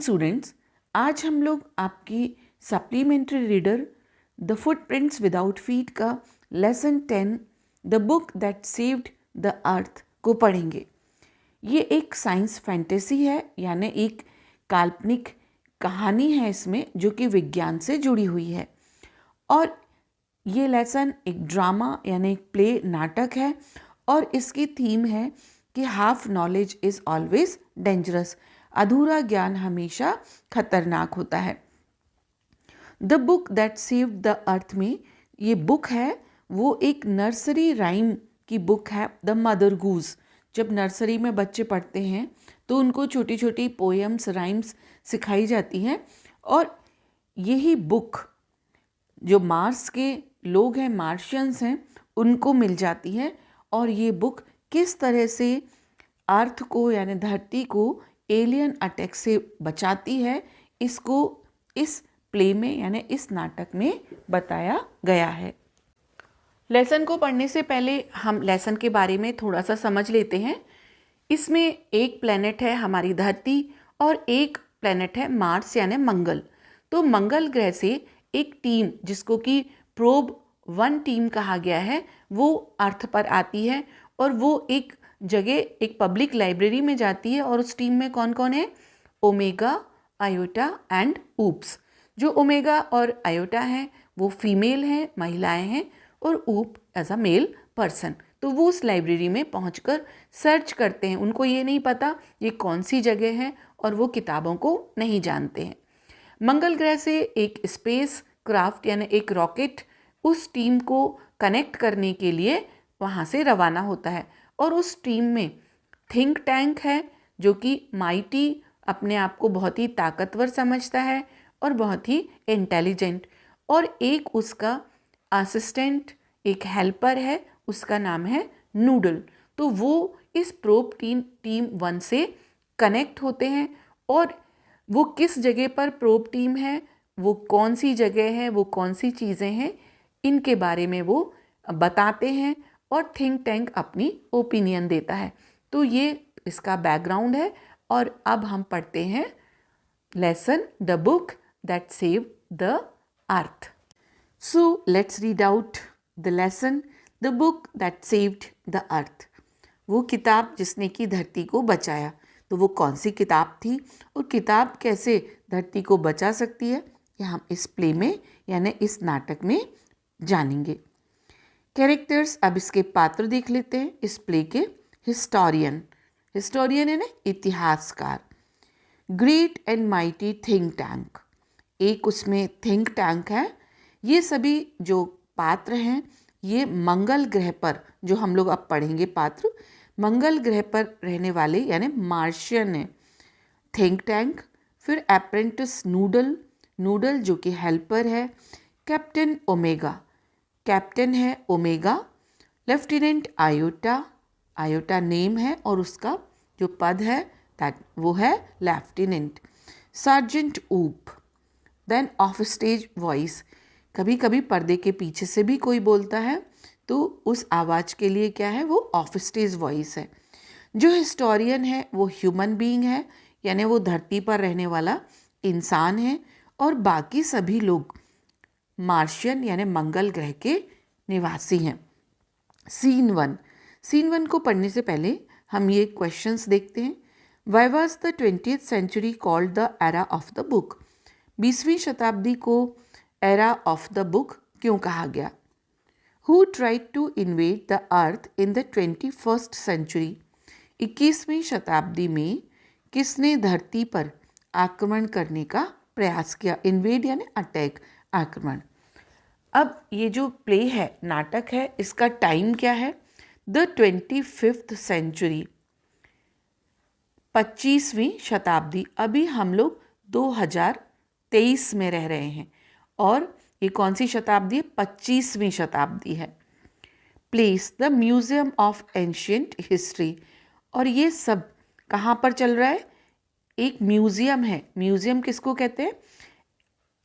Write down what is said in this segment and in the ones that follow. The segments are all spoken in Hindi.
स्टूडेंट्स, आज हम लोग आपकी supplementary reader the footprints without feet का lesson 10 the book that saved the earth को पढ़ेंगे। ये एक साइंस फैंटेसी है, यानी एक काल्पनिक कहानी है इसमें, जो कि विज्ञान से जुड़ी हुई है। और ये लेसन एक ड्रामा यानी एक प्ले नाटक है और इसकी थीम है कि half knowledge is always dangerous, अधूरा ज्ञान हमेशा खतरनाक होता है। The book that saved the अर्थ में ये बुक है वो एक नर्सरी राइम की बुक है, द मदर गूज। जब नर्सरी में बच्चे पढ़ते हैं तो उनको छोटी छोटी पोएम्स राइम्स सिखाई जाती हैं, और यही बुक जो मार्स के लोग हैं, मार्शियंस हैं, उनको मिल जाती है। और ये बुक किस तरह से अर्थ को यानी धरती को एलियन अटैक से बचाती है, इसको इस प्ले में यानी इस नाटक में बताया गया है। लेसन को पढ़ने से पहले हम लेसन के बारे में थोड़ा सा समझ लेते हैं। इसमें एक प्लेनेट है हमारी धरती और एक प्लेनेट है मार्स यानी मंगल। तो मंगल ग्रह से एक टीम, जिसको कि प्रोब 1 टीम कहा गया है, वो अर्थ पर आती है और वो एक जगह एक पब्लिक लाइब्रेरी में जाती है। और उस टीम में कौन कौन है? Omega, Iota and oops. जो ओमेगा और आयोटा हैं वो फीमेल हैं, महिलाएं हैं, और ऊप एज अ मेल पर्सन। तो वो उस लाइब्रेरी में पहुंचकर सर्च करते हैं। उनको ये नहीं पता ये कौन सी जगह है और वो किताबों को नहीं जानते हैं। मंगल ग्रह से एक स्पेस क्राफ्ट यानी एक रॉकेट उस टीम को कनेक्ट करने के लिए वहाँ से रवाना होता है। और उस टीम में थिंक टैंक है जो कि माइटी, अपने आप को बहुत ही ताकतवर समझता है और बहुत ही इंटेलिजेंट, और एक उसका असिस्टेंट, एक हेल्पर है, उसका नाम है नूडल। तो वो इस प्रोब टीम 1 से कनेक्ट होते हैं, और वो किस जगह पर प्रोब टीम है, वो कौन सी जगह है, वो कौन सी चीज़ें हैं, इनके बारे में वो बताते हैं और थिंक टैंक अपनी ओपिनियन देता है। तो ये इसका बैकग्राउंड है। और अब हम पढ़ते हैं lesson the book that saved the earth. So let's read out the lesson the book that saved the अर्थ। वो किताब जिसने की धरती को बचाया। तो वो कौन सी किताब थी और किताब कैसे धरती को बचा सकती है, ये हम इस प्ले में यानी इस नाटक में जानेंगे। कैरेक्टर्स, अब इसके पात्र देख लेते हैं इस प्ले के। हिस्टोरियन, हिस्टोरियन है ना इतिहासकार। Great and mighty think tank, एक उसमें थिंक टैंक है। ये सभी जो पात्र हैं ये मंगल ग्रह पर, जो हम लोग अब पढ़ेंगे पात्र, मंगल ग्रह पर रहने वाले यानी मार्शियन है। थिंक टैंक, फिर अप्रेंटिस नूडल, नूडल जो कि हेल्पर है। कैप्टन ओमेगा, कैप्टन है omega. Lieutenant iota, iota name है और उसका जो पद है वो है लेफ्टिनेंट। सार्जेंट ऊप, देन ऑफ स्टेज वॉइस, कभी कभी पर्दे के पीछे से भी कोई बोलता है तो उस आवाज़ के लिए क्या है, वो ऑफ स्टेज वॉइस है। जो हिस्टोरियन है वो ह्यूमन बीइंग है, यानी वो धरती पर रहने वाला इंसान है, और बाकी सभी लोग मार्शियन यानी मंगल ग्रह के निवासी हैं। सीन 1, सीन 1 को पढ़ने से पहले हम ये क्वेश्चंस देखते हैं। Why was the 20th century called the era of the book? 20वीं शताब्दी को एरा ऑफ द बुक क्यों कहा गया? Who tried to invade the earth in the 21st century? 21वीं शताब्दी में किसने धरती पर आक्रमण करने का प्रयास किया? इन्वेड यानी अटैक, आक्रमण। अब ये जो प्ले है, नाटक है, इसका टाइम क्या है? द 25th सेंचुरी, 25वीं शताब्दी। अभी हम लोग 2023 में रह रहे हैं और ये कौन सी शताब्दी है? 25वीं शताब्दी है। Place the museum of ancient history, और ये सब कहाँ पर चल रहा है? एक म्यूजियम है। म्यूजियम किसको कहते हैं?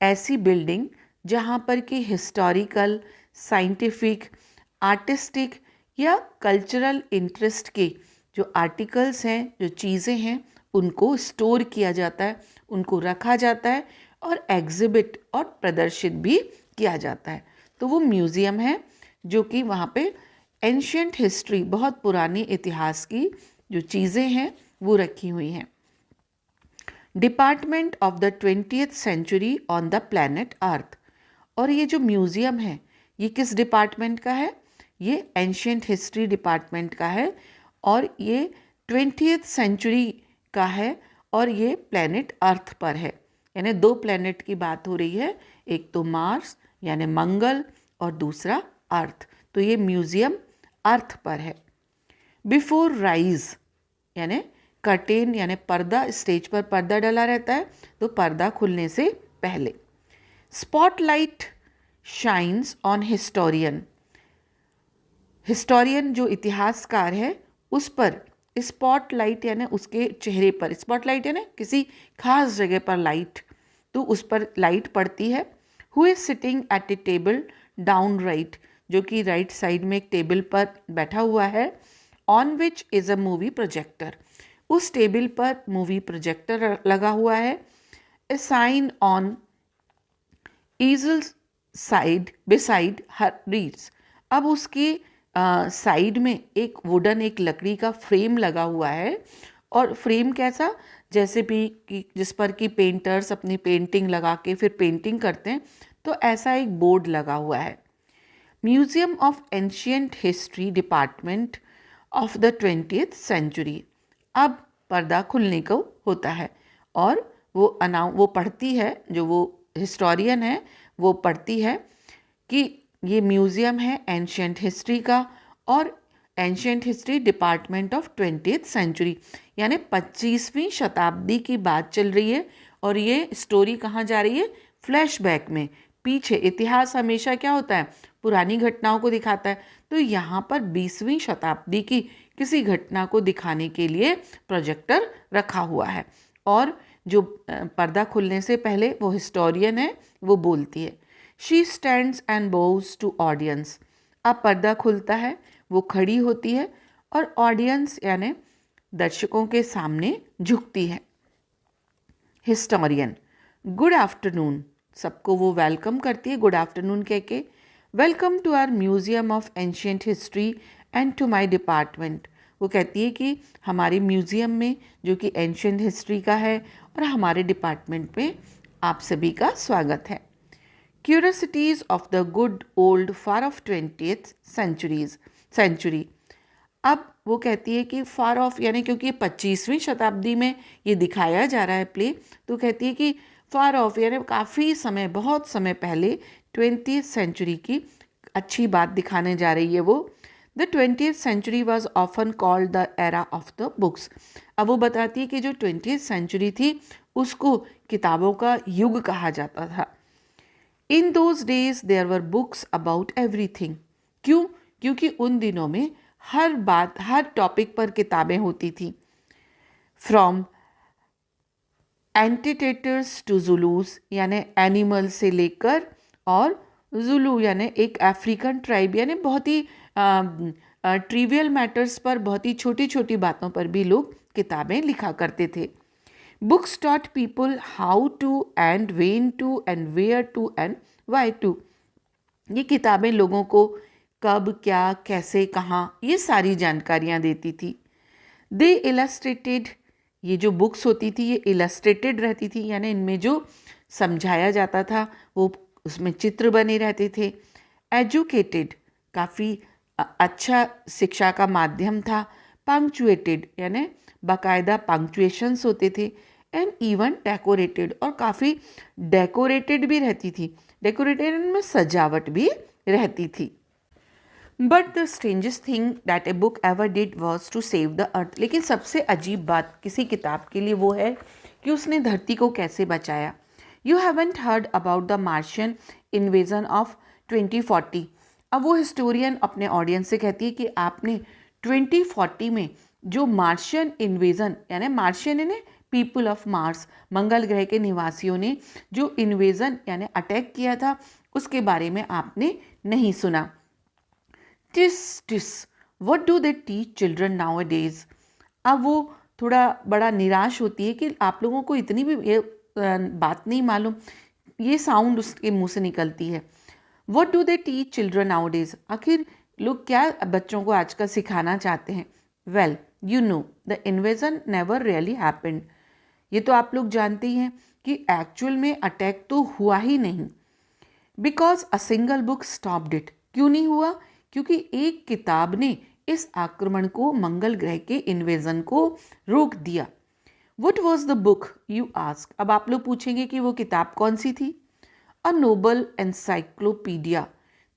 ऐसी बिल्डिंग जहाँ पर कि हिस्टोरिकल, साइंटिफिक, आर्टिस्टिक या कल्चरल इंटरेस्ट के जो आर्टिकल्स हैं, जो चीज़ें हैं, उनको स्टोर किया जाता है, उनको रखा जाता है और एग्जिबिट और प्रदर्शित भी किया जाता है। तो वो म्यूज़ियम है जो कि वहाँ पे एंशियंट हिस्ट्री, बहुत पुरानी इतिहास की जो चीज़ें हैं वो रखी हुई हैं। Department of the 20th century on the planet Earth. और ये जो म्यूज़ियम है ये किस डिपार्टमेंट का है? ये एंशियंट हिस्ट्री डिपार्टमेंट का है और ये 20th सेंचुरी का है और ये प्लैनेट अर्थ पर है। यानी 2 प्लैनेट की बात हो रही है, एक तो मार्स यानी मंगल और दूसरा अर्थ। तो ये म्यूज़ियम अर्थ पर है। बिफोर राइज यानी कर्टेन यानी पर्दा, स्टेज पर पर्दा डला रहता है तो पर्दा खुलने से पहले। Spotlight shines on historian. Historian जो इतिहासकार है उस पर स्पॉटलाइट यानी उसके चेहरे पर, स्पॉटलाइट यानी किसी खास जगह पर लाइट, तो उस पर लाइट पड़ती है। Who is sitting at A table down right, जो कि राइट साइड में एक टेबल पर बैठा हुआ है। On which is a movie projector, उस टेबल पर मूवी प्रोजेक्टर लगा हुआ है। A sign on easel side beside her reads, अब उसकी साइड में एक वुडन, एक लकड़ी का फ्रेम लगा हुआ है। और फ्रेम कैसा? जैसे भी कि जिस पर कि पेंटर्स अपनी पेंटिंग लगा के फिर पेंटिंग करते हैं, तो ऐसा एक बोर्ड लगा हुआ है। Museum of ancient history department of the 20th century. अब पर्दा खुलने को होता है और वो पढ़ती है, जो वो हिस्टोरियन है वो पढ़ती है कि ये म्यूज़ियम है एंशियंट हिस्ट्री का और ancient history department of 20th century, यानी 25वीं शताब्दी की बात चल रही है। और ये स्टोरी कहाँ जा रही है? फ्लैशबैक में, पीछे। इतिहास हमेशा क्या होता है? पुरानी घटनाओं को दिखाता है। तो यहाँ पर 20वीं शताब्दी की किसी घटना को दिखाने के लिए प्रोजेक्टर रखा हुआ है। और जो पर्दा खुलने से पहले वो हिस्टोरियन है वो बोलती है, she stands and bows to audience. अब पर्दा खुलता है, वो खड़ी होती है और ऑडियंस यानी दर्शकों के सामने झुकती है। हिस्टोरियन, गुड आफ्टरनून, सबको वो वेलकम करती है गुड आफ्टरनून कह के। Welcome to our museum of ancient history and to my department. वो कहती है कि हमारे म्यूज़ियम में जो कि एंशियंट हिस्ट्री का है और हमारे डिपार्टमेंट में आप सभी का स्वागत है। Curiosities of the good old far of 20th century. अब वो कहती है कि फार ऑफ यानी क्योंकि 25वीं शताब्दी में ये दिखाया जा रहा है प्ले, तो कहती है कि फार ऑफ यानी काफ़ी समय, बहुत समय पहले 20th सेंचुरी की अच्छी बात दिखाने जा रही है वो। The 20th century was often called the era of the books. अब वो बताती है कि जो 20th सेंचुरी थी उसको किताबों का युग कहा जाता था। In those days there were books about everything. क्यों? क्योंकि उन दिनों में हर बात, हर टॉपिक पर किताबें होती थी। फ्रॉम एंटीटेटर्स टू जुलूस यानी एनिमल से लेकर, और जुलू यानी एक अफ्रीकन ट्राइब, यानी बहुत ही ट्रिवियल मैटर्स पर, बहुत ही छोटी छोटी बातों पर भी लोग किताबें लिखा करते थे। Books taught people how to and when to and where to and why to. ये किताबें लोगों को कब, क्या, कैसे, कहाँ, ये सारी जानकारियाँ देती थी। दे इलस्ट्रेटेड, ये जो बुक्स होती थी ये इलस्ट्रेटेड रहती थी, यानी इनमें जो समझाया जाता था वो उसमें चित्र बने रहते थे। एजुकेटेड, काफ़ी अच्छा शिक्षा का माध्यम था। पंक्चुएटेड यानी बाकायदा पंक्चुएशंस होते थे। एंड इवन डेकोरेटेड, और काफ़ी डेकोरेटेड भी रहती थी। डेकोरेटेड में सजावट भी रहती थी। But the strangest thing that a book ever did was to save the earth. लेकिन सबसे अजीब बात किसी किताब के लिए वो है कि उसने धरती को कैसे बचाया। You haven't heard about the Martian invasion of 2040। अब वो हिस्टोरियन अपने ऑडियंस से कहती है कि आपने 2040 में जो मार्शियन इन्वेजन, यानी मार्शियन यानी पीपल ऑफ मार्स, मंगल ग्रह के निवासियों ने जो इन्वेजन यानी अटैक किया था उसके बारे में आपने नहीं सुना। Tis tis, what do they teach children nowadays. अब वो थोड़ा बड़ा निराश होती है कि आप लोगों को इतनी भी ये बात नहीं मालूम, ये साउंड उसके मुंह से निकलती है। What do they teach children now days, आखिर लोग क्या बच्चों को आजकल सिखाना चाहते हैं। Well you know the invasion never really happened, ये तो आप लोग जानते ही हैं कि एक्चुअल में अटैक तो हुआ ही नहीं। Because a single book stopped it, क्यों नहीं हुआ, क्योंकि एक किताब ने इस आक्रमण को, मंगल ग्रह के इन्वेजन को रोक दिया। What was the book you ask, अब आप लोग पूछेंगे कि वो किताब कौन सी थी। अ नोबल एनसाइक्लोपीडिया,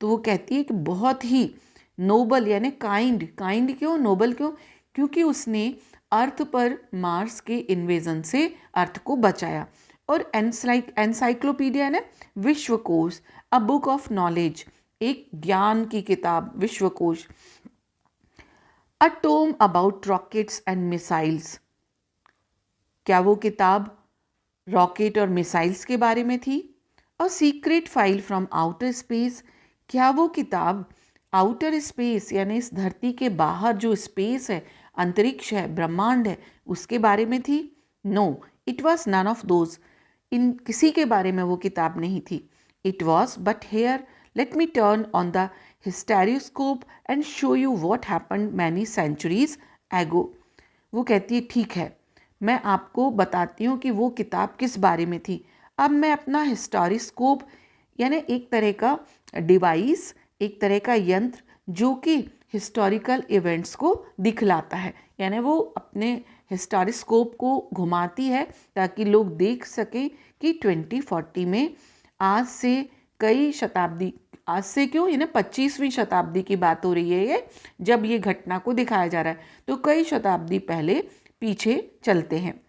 तो वो कहती है कि बहुत ही नोबल यानी काइंड, काइंड क्यों, नोबल क्यों, क्योंकि उसने अर्थ पर मार्स के इन्वेजन से अर्थ को बचाया। और एनसाइक्लोपीडिया ने विश्वकोश, अ बुक ऑफ नॉलेज, एक ज्ञान की किताब, विश्वकोश। A tome about rockets and missiles, क्या वो किताब रॉकेट और मिसाइल्स के बारे में थी। A secret file from outer space, क्या वो किताब आउटर स्पेस यानी इस धरती के बाहर जो स्पेस है, अंतरिक्ष है, ब्रह्मांड है, उसके बारे में थी। No, it was none of those, इन किसी के बारे में वो किताब नहीं थी। It was but here let me turn on the historioscope and show you what happened many centuries ago. वो कहती है ठीक है, मैं आपको बताती हूँ कि वो किताब किस बारे में थी। अब मैं अपना हिस्टोरिस्कोप यानी एक तरह का डिवाइस, एक तरह का यंत्र जो कि हिस्टोरिकल इवेंट्स को दिखलाता है, यानी वो अपने हिस्टोरिस्कोप को घुमाती है ताकि लोग देख सकें कि 2040 में आज से कई शताब्दी, आज से क्यों, यानी 25वीं शताब्दी की बात हो रही है ये, जब ये घटना को दिखाया जा रहा है, तो कई शताब्दी पहले पीछे चलते हैं।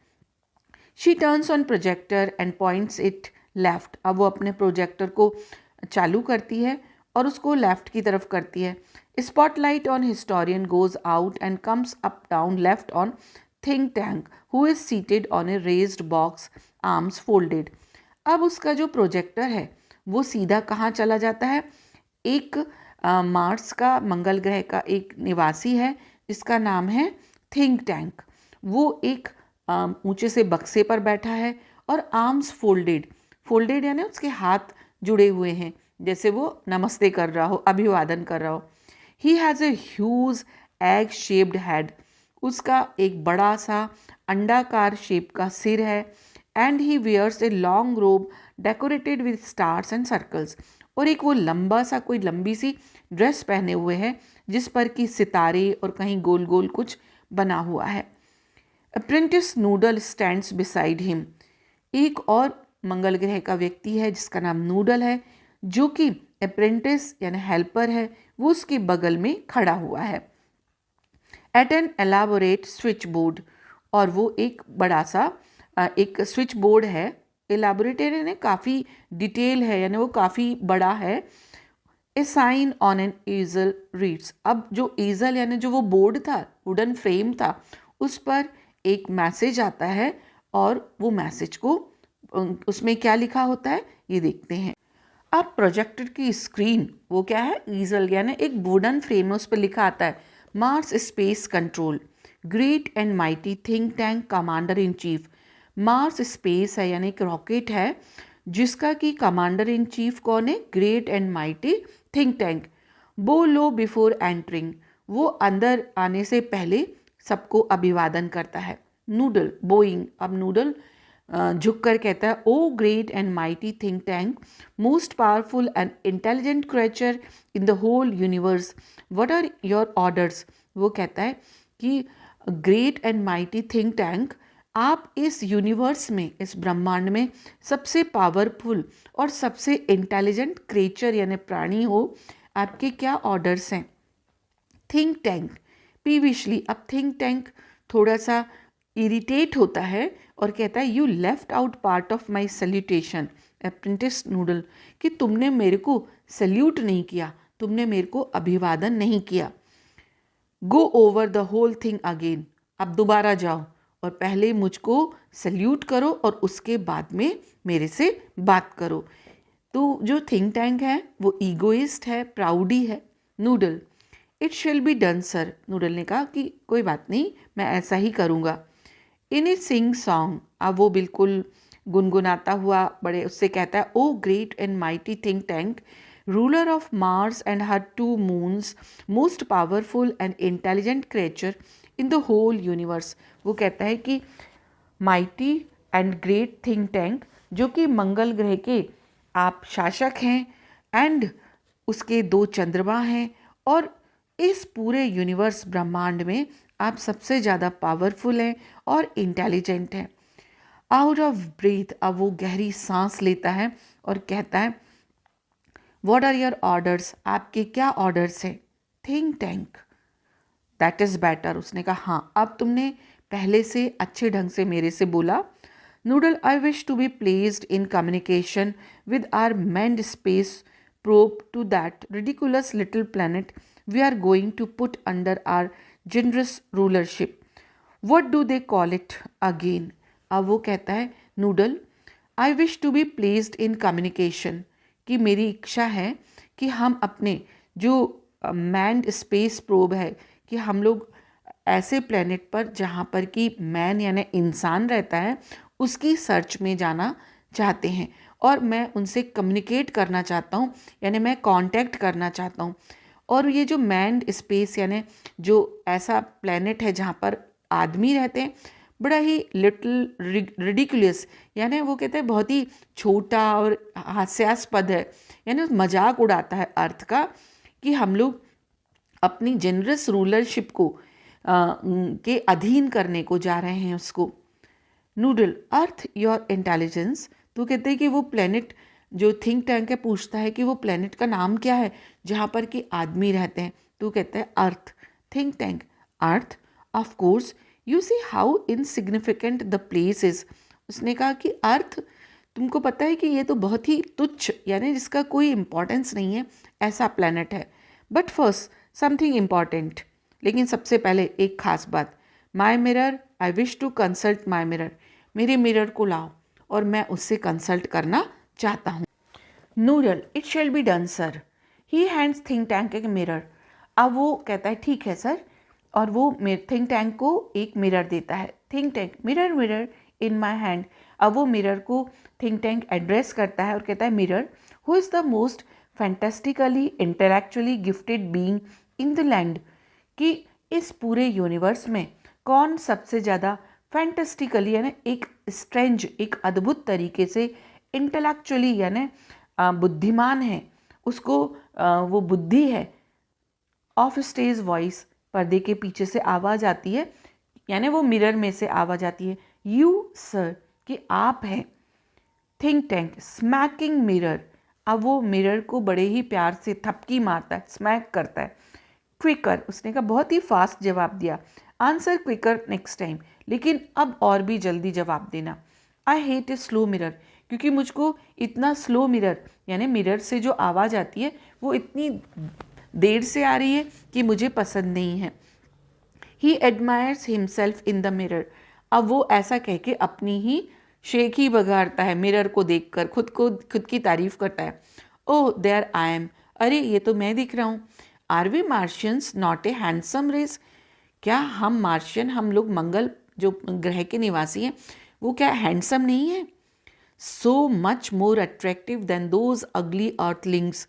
She turns on projector and points it left, अब वो अपने प्रोजेक्टर को चालू करती है और उसको लेफ्ट की तरफ करती है। Spotlight on historian goes out and comes up down left on think tank who is seated on A raised box, arms folded. अब उसका जो प्रोजेक्टर है वो सीधा कहाँ चला जाता है, एक मार्स का, मंगल ग्रह का एक निवासी है जिसका नाम है थिंक टैंक। वो एक ऊंचे से बक्से पर बैठा है और आर्म्स फोल्डेड, फोल्डेड यानी उसके हाथ जुड़े हुए हैं, जैसे वो नमस्ते कर रहा हो, अभिवादन कर रहा हो। He has a huge egg shaped head, उसका एक बड़ा सा अंडाकार शेप का सिर है। And he wears a long robe decorated with stars and circles, और एक वो लंबा सा, कोई लंबी सी ड्रेस पहने हुए है जिस पर कि सितारे और कहीं गोल गोल कुछ बना हुआ है। Apprentice noodle stands beside him, एक और मंगल ग्रह का व्यक्ति है जिसका नाम नूडल है, जो कि अप्रेंटिस यानी हेल्पर है, वो उसके बगल में खड़ा हुआ है। At an elaborate switchboard, और वो एक बड़ा सा एक स्विच बोर्ड है, एलाबोरेटेड यानी काफ़ी डिटेल है, यानी वो काफ़ी बड़ा है। A sign on an easel reads, अब जो ईजल यानी जो वो बोर्ड था, वुडन फ्रेम था, उस पर एक मैसेज आता है और वो मैसेज को, उसमें क्या लिखा होता है ये देखते हैं। अब प्रोजेक्टर की स्क्रीन, वो क्या है, ईजल यानी एक वुडन फ्रेम है, उस पर लिखा आता है Mars space control, great and mighty think tank commander in chief. Mars space है यानी एक रॉकेट है जिसका कि कमांडर इन चीफ कौन है, great and mighty think tank. बो लो बिफोर एंटरिंग, वो अंदर आने से पहले सबको अभिवादन करता है। नूडल बोइंग, अब नूडल झुककर कहता है, O great and mighty think tank, most powerful and intelligent creature in the whole universe, what are your orders. वो कहता है कि great and mighty think tank, आप इस यूनिवर्स में, इस ब्रह्मांड में सबसे पावरफुल और सबसे इंटेलिजेंट क्रिएचर यानी प्राणी हो, आपके क्या ऑर्डर्स हैं। थिंक टैंक पीविशली, अब थिंक टैंक थोड़ा सा इरिटेट होता है और कहता है, you left out part of my salutation apprentice Noodle, कि तुमने मेरे को सल्यूट नहीं किया, तुमने मेरे को अभिवादन नहीं किया। Go over the whole thing again, अब दोबारा जाओ और पहले मुझको सल्यूट करो और उसके बाद में मेरे से बात करो। तो जो थिंक टैंक है वो ईगोइस्ट है, प्राउडी है। Noodle, it shall be done sir, Noodle ने कहा कि कोई बात नहीं, मैं ऐसा ही करूँगा। इन ए सिंग सॉन्ग, अब वो बिल्कुल गुनगुनाता हुआ बड़े उससे कहता है, O great and mighty think tank, ruler of Mars and her 2 moons, most powerful and intelligent creature in the whole universe. वो कहता है कि mighty and great think tank, जो कि मंगल ग्रह के आप शासक हैं, एंड उसके 2 चंद्रमा हैं, और इस पूरे यूनिवर्स ब्रह्मांड में आप सबसे ज़्यादा पावरफुल हैं और इंटेलिजेंट हैं। आउट ऑफ ब्रीथ, अब वो गहरी सांस लेता है और कहता है, व्हाट आर योर ऑर्डर्स, आपके क्या ऑर्डर्स हैं। Think tank, that is better, उसने कहा हाँ अब तुमने पहले से अच्छे ढंग से मेरे से बोला। Noodle, I wish to be placed in communication with our manned space probe to that ridiculous little planet we are going to put under our generous rulership. What do they call it again? अब वो कहता है, noodle, I wish to be placed in communication, कि मेरी इच्छा है कि हम अपने जो मैन्ड स्पेस प्रोब है, कि हम लोग ऐसे प्लेनेट पर जहाँ पर कि मैन यानी इंसान रहता है उसकी सर्च में जाना चाहते हैं, और मैं उनसे कम्युनिकेट करना चाहता हूँ, यानी मैं कांटेक्ट करना चाहता हूँ। और ये जो मैन्ड स्पेस यानी जो ऐसा प्लेनेट है जहाँ पर आदमी रहते हैं, बड़ा ही लिटिल रिडिकुलस, यानी वो कहते हैं बहुत ही छोटा और हास्यास्पद है, यानी मजाक उड़ाता है अर्थ का, कि हम लोग अपनी जेनरस रूलरशिप को के अधीन करने को जा रहे हैं उसको। नूडल, अर्थ योर इंटेलिजेंस, तो कहते हैं कि वो प्लेनेट जो थिंक टैंक है पूछता है कि वो प्लेनेट का नाम क्या है जहाँ पर कि आदमी रहते हैं। तो कहता है Earth. Think tank, Earth, of course, you see how insignificant the place is. उसने कहा कि अर्थ, तुमको पता है कि ये तो बहुत ही तुच्छ, यानी जिसका कोई इम्पोर्टेंस नहीं है, ऐसा प्लेनेट है। बट फर्स्ट समथिंग इम्पॉर्टेंट, लेकिन सबसे पहले एक खास बात, my mirror, I wish to consult my mirror, मेरे मिरर को लाओ और मैं उससे कंसल्ट करना चाहता हूँ। Noodle, it shall be done sir. He hands Think Tank a mirror. अब वो कहता है ठीक है सर, और वो थिंक टैंक को एक मिरर देता है। Think tank, mirror mirror in my hand. अब वो मिरर को थिंक टैंक एड्रेस करता है और कहता है, mirror, who is the most fantastically intellectually gifted being in the land, कि इस पूरे यूनिवर्स में कौन सबसे ज़्यादा फैंटेस्टिकली यानी एक स्ट्रेंज, एक अद्भुत तरीके से इंटेलेक्चुअली यानी बुद्धिमान है, उसको वो बुद्धि है। ऑफ स्टेज वॉइस, पर्दे के पीछे से आवाज़ आती है, यानी वो मिरर में से आवाज़ आती है, यू सर, कि आप हैं। Think tank, smacking mirror. अब वो मिरर को बड़े ही प्यार से थपकी मारता है, स्मैक करता है। क्विकर, उसने कहा बहुत ही फास्ट जवाब दिया। आंसर क्विकर नेक्स्ट टाइम, लेकिन अब और भी जल्दी जवाब देना। I hate a slow mirror, क्योंकि मुझको इतना स्लो मिरर यानी मिरर से जो आवाज़ आती है वो इतनी देर से आ रही है कि मुझे पसंद नहीं है। He admires himself in the mirror. अब वो ऐसा कह के अपनी ही शेख ही बघाड़ता है, मिरर को देखकर खुद की तारीफ करता है। ओह देयर आई एम, अरे ये तो मैं दिख रहा हूँ। Are we Martians not a handsome race, क्या हम मार्शियन, हम लोग मंगल जो ग्रह के निवासी हैं, वो क्या हैंडसम नहीं है? So much more attractive than those ugly earthlings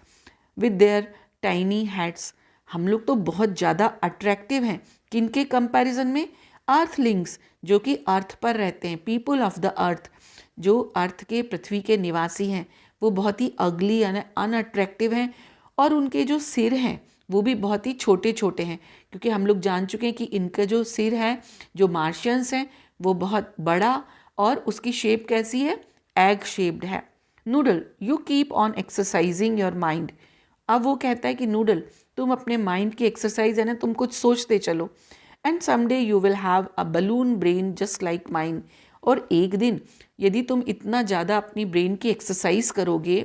with their tiny hats. हम लोग तो बहुत ज़्यादा अट्रैक्टिव हैं, किनके कंपैरिजन में? अर्थलिंग्स, जो कि अर्थ पर रहते हैं, पीपल ऑफ द अर्थ, जो अर्थ के पृथ्वी के निवासी हैं, वो बहुत ही अगली यानी अनअट्रैक्टिव हैं, और उनके जो सिर हैं वो भी बहुत ही छोटे छोटे हैं, क्योंकि हम लोग जान चुके हैं कि इनका जो सिर है, जो मार्शियंस हैं, वो बहुत बड़ा, और उसकी शेप कैसी है? एग शेप्ड है। Noodle, you keep on exercising your mind. अब वो कहता है कि नूडल, तुम अपने माइंड की एक्सरसाइज है ना, तुम कुछ सोचते चलो, and someday you will have a balloon brain just like mine. और एक दिन यदि तुम इतना ज़्यादा अपनी ब्रेन की एक्सरसाइज करोगे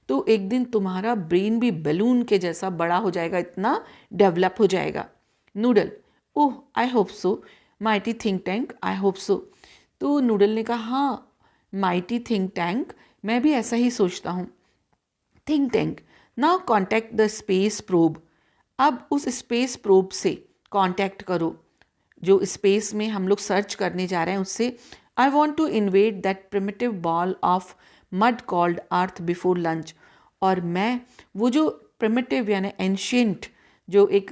तो एक दिन तुम्हारा ब्रेन भी बलून के जैसा बड़ा हो जाएगा, इतना डेवलप हो जाएगा। Noodle, oh I hope so mighty think Tank, I hope so. तो नूडल ने कहा, हाँ माइटी थिंक टैंक, मैं भी ऐसा ही सोचता हूँ। Think tank, now contact the space probe. अब उस स्पेस प्रोब से कांटेक्ट करो। जो स्पेस में हम लोग सर्च करने जा रहे हैं उससे, I want to invade that primitive ball of mud called Earth before lunch. और मैं वो जो प्रिमिटिव यानी एंशियंट जो एक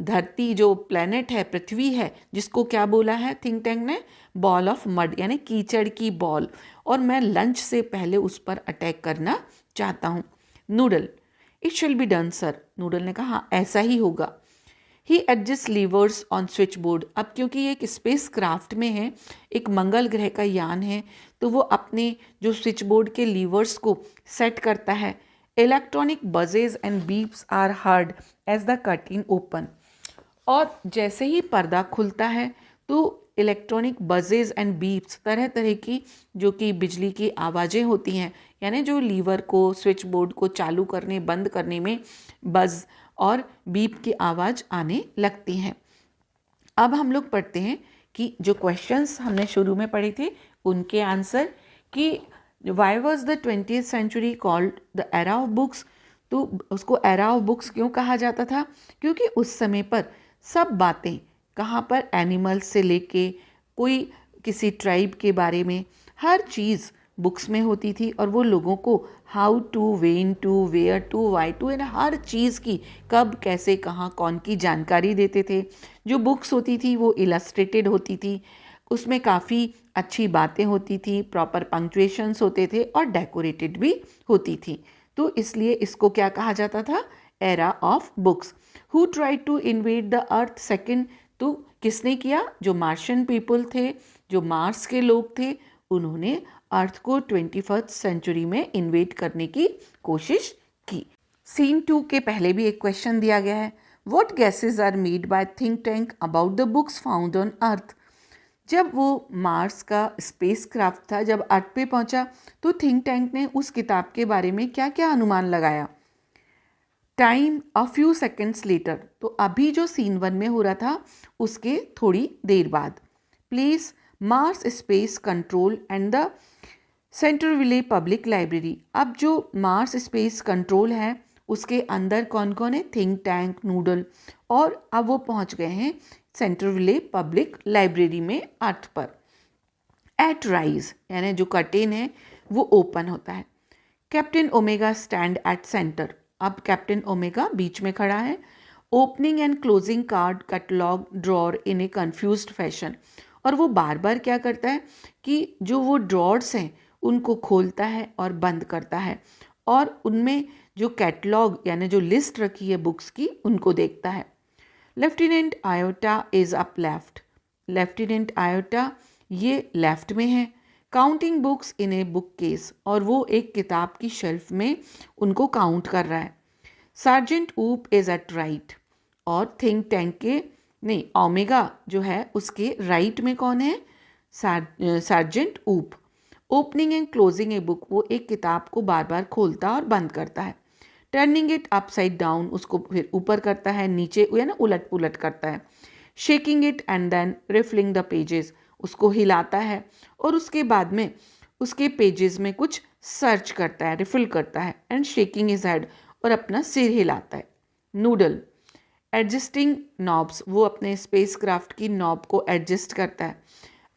धरती जो प्लेनेट है, पृथ्वी है, जिसको क्या बोला है थिंक टैंक ने, बॉल ऑफ मड यानी कीचड़ की बॉल, और मैं लंच से पहले उस पर अटैक करना चाहता हूँ। Noodle, it shall be done sir. Noodle ने कहा हाँ ऐसा ही होगा। He adjusts levers on switchboard. अब क्योंकि ये एक स्पेस क्राफ्ट में है, एक मंगल ग्रह का यान है, तो वो अपने जो स्विच बोर्ड के लीवर्स को सेट करता है। Electronic buzzes and beeps are heard as the curtain open. और जैसे ही पर्दा खुलता है तो इलेक्ट्रॉनिक बजेज एंड बीप्स, तरह तरह की जो कि बिजली की आवाज़ें होती हैं, यानी जो लीवर को, स्विच बोर्ड को चालू करने बंद करने में बज़ और बीप की आवाज़ आने लगती हैं। अब हम लोग पढ़ते हैं कि जो क्वेश्चंस हमने शुरू में पढ़े थे उनके आंसर, कि why was the 20th century called the era of books. तो उसको एरा ऑफ बुक्स क्यों कहा जाता था? क्योंकि उस समय पर सब बातें, कहाँ पर एनिमल्स से लेके कोई किसी ट्राइब के बारे में, हर चीज़ बुक्स में होती थी, और वो लोगों को how to, when to, where to, why to, यानी हर चीज़ की कब, कैसे, कहाँ, कौन की जानकारी देते थे। जो बुक्स होती थी वो इलस्ट्रेटेड होती थी, उसमें काफ़ी अच्छी बातें होती थी, प्रॉपर पंक्चुएशंस होते थे और डेकोरेटेड भी होती थी। तो इसलिए इसको क्या कहा जाता था? Era of books. Who tried to invade the Earth second. तो किसने किया? जो मार्शियन पीपल थे, जो मार्स के लोग थे, उन्होंने अर्थ को 21st सेंचुरी में इन्वेड करने की कोशिश की। सीन 2 के पहले भी एक क्वेश्चन दिया गया है, what guesses are made by Think Tank about the books found on Earth. जब वो मार्स का स्पेस क्राफ्ट था, जब अर्थ पे पहुंचा, तो थिंक टैंक ने उस किताब के बारे में क्या क्या अनुमान लगाया? Time a few seconds later, तो अभी जो सीन 1 में हो रहा था उसके थोड़ी देर बाद। Place Mars space control and the Centralville public library. अब जो मार्स स्पेस कंट्रोल है उसके अंदर कौन कौन है? थिंक टैंक, नूडल, और अब वो पहुंच गए हैं सेंट्रलविले पब्लिक लाइब्रेरी में अर्थ पर। एट राइज यानी जो कर्टेन है वो ओपन होता है। Captain omega stand at centre. अब कैप्टन ओमेगा बीच में खड़ा है। Opening and closing card catalogue drawer in A confused fashion. और वो बार बार क्या करता है कि जो वो ड्रॉर्स हैं उनको खोलता है और बंद करता है, और उनमें जो कैटलॉग यानी जो लिस्ट रखी है बुक्स की उनको देखता है। Lieutenant iota is up left. Lieutenant iota ये लेफ्ट में है। Counting books in a book case, और वो एक किताब की शेल्फ में उनको काउंट कर रहा है। सार्जेंट ऊप इज़ एट राइट। और थिंक टैंक के नहीं, ओमेगा जो है उसके राइट में कौन है? सार्जेंट ऊप। Opening and closing a book, वो एक किताब को बार बार खोलता और बंद करता है। टर्निंग इट अपसाइड डाउन, उसको फिर ऊपर करता है, नीचे या ना उलट पुलट करता है। Shaking it and then riffling the pages, उसको हिलाता है और उसके बाद में उसके पेजेस में कुछ सर्च करता है, रिफिल करता है। एंड शेकिंग हिज हेड, और अपना सिर हिलाता है। नूडल एडजस्टिंग नॉब्स, वो अपने स्पेस क्राफ्ट की नॉब को एडजस्ट करता है।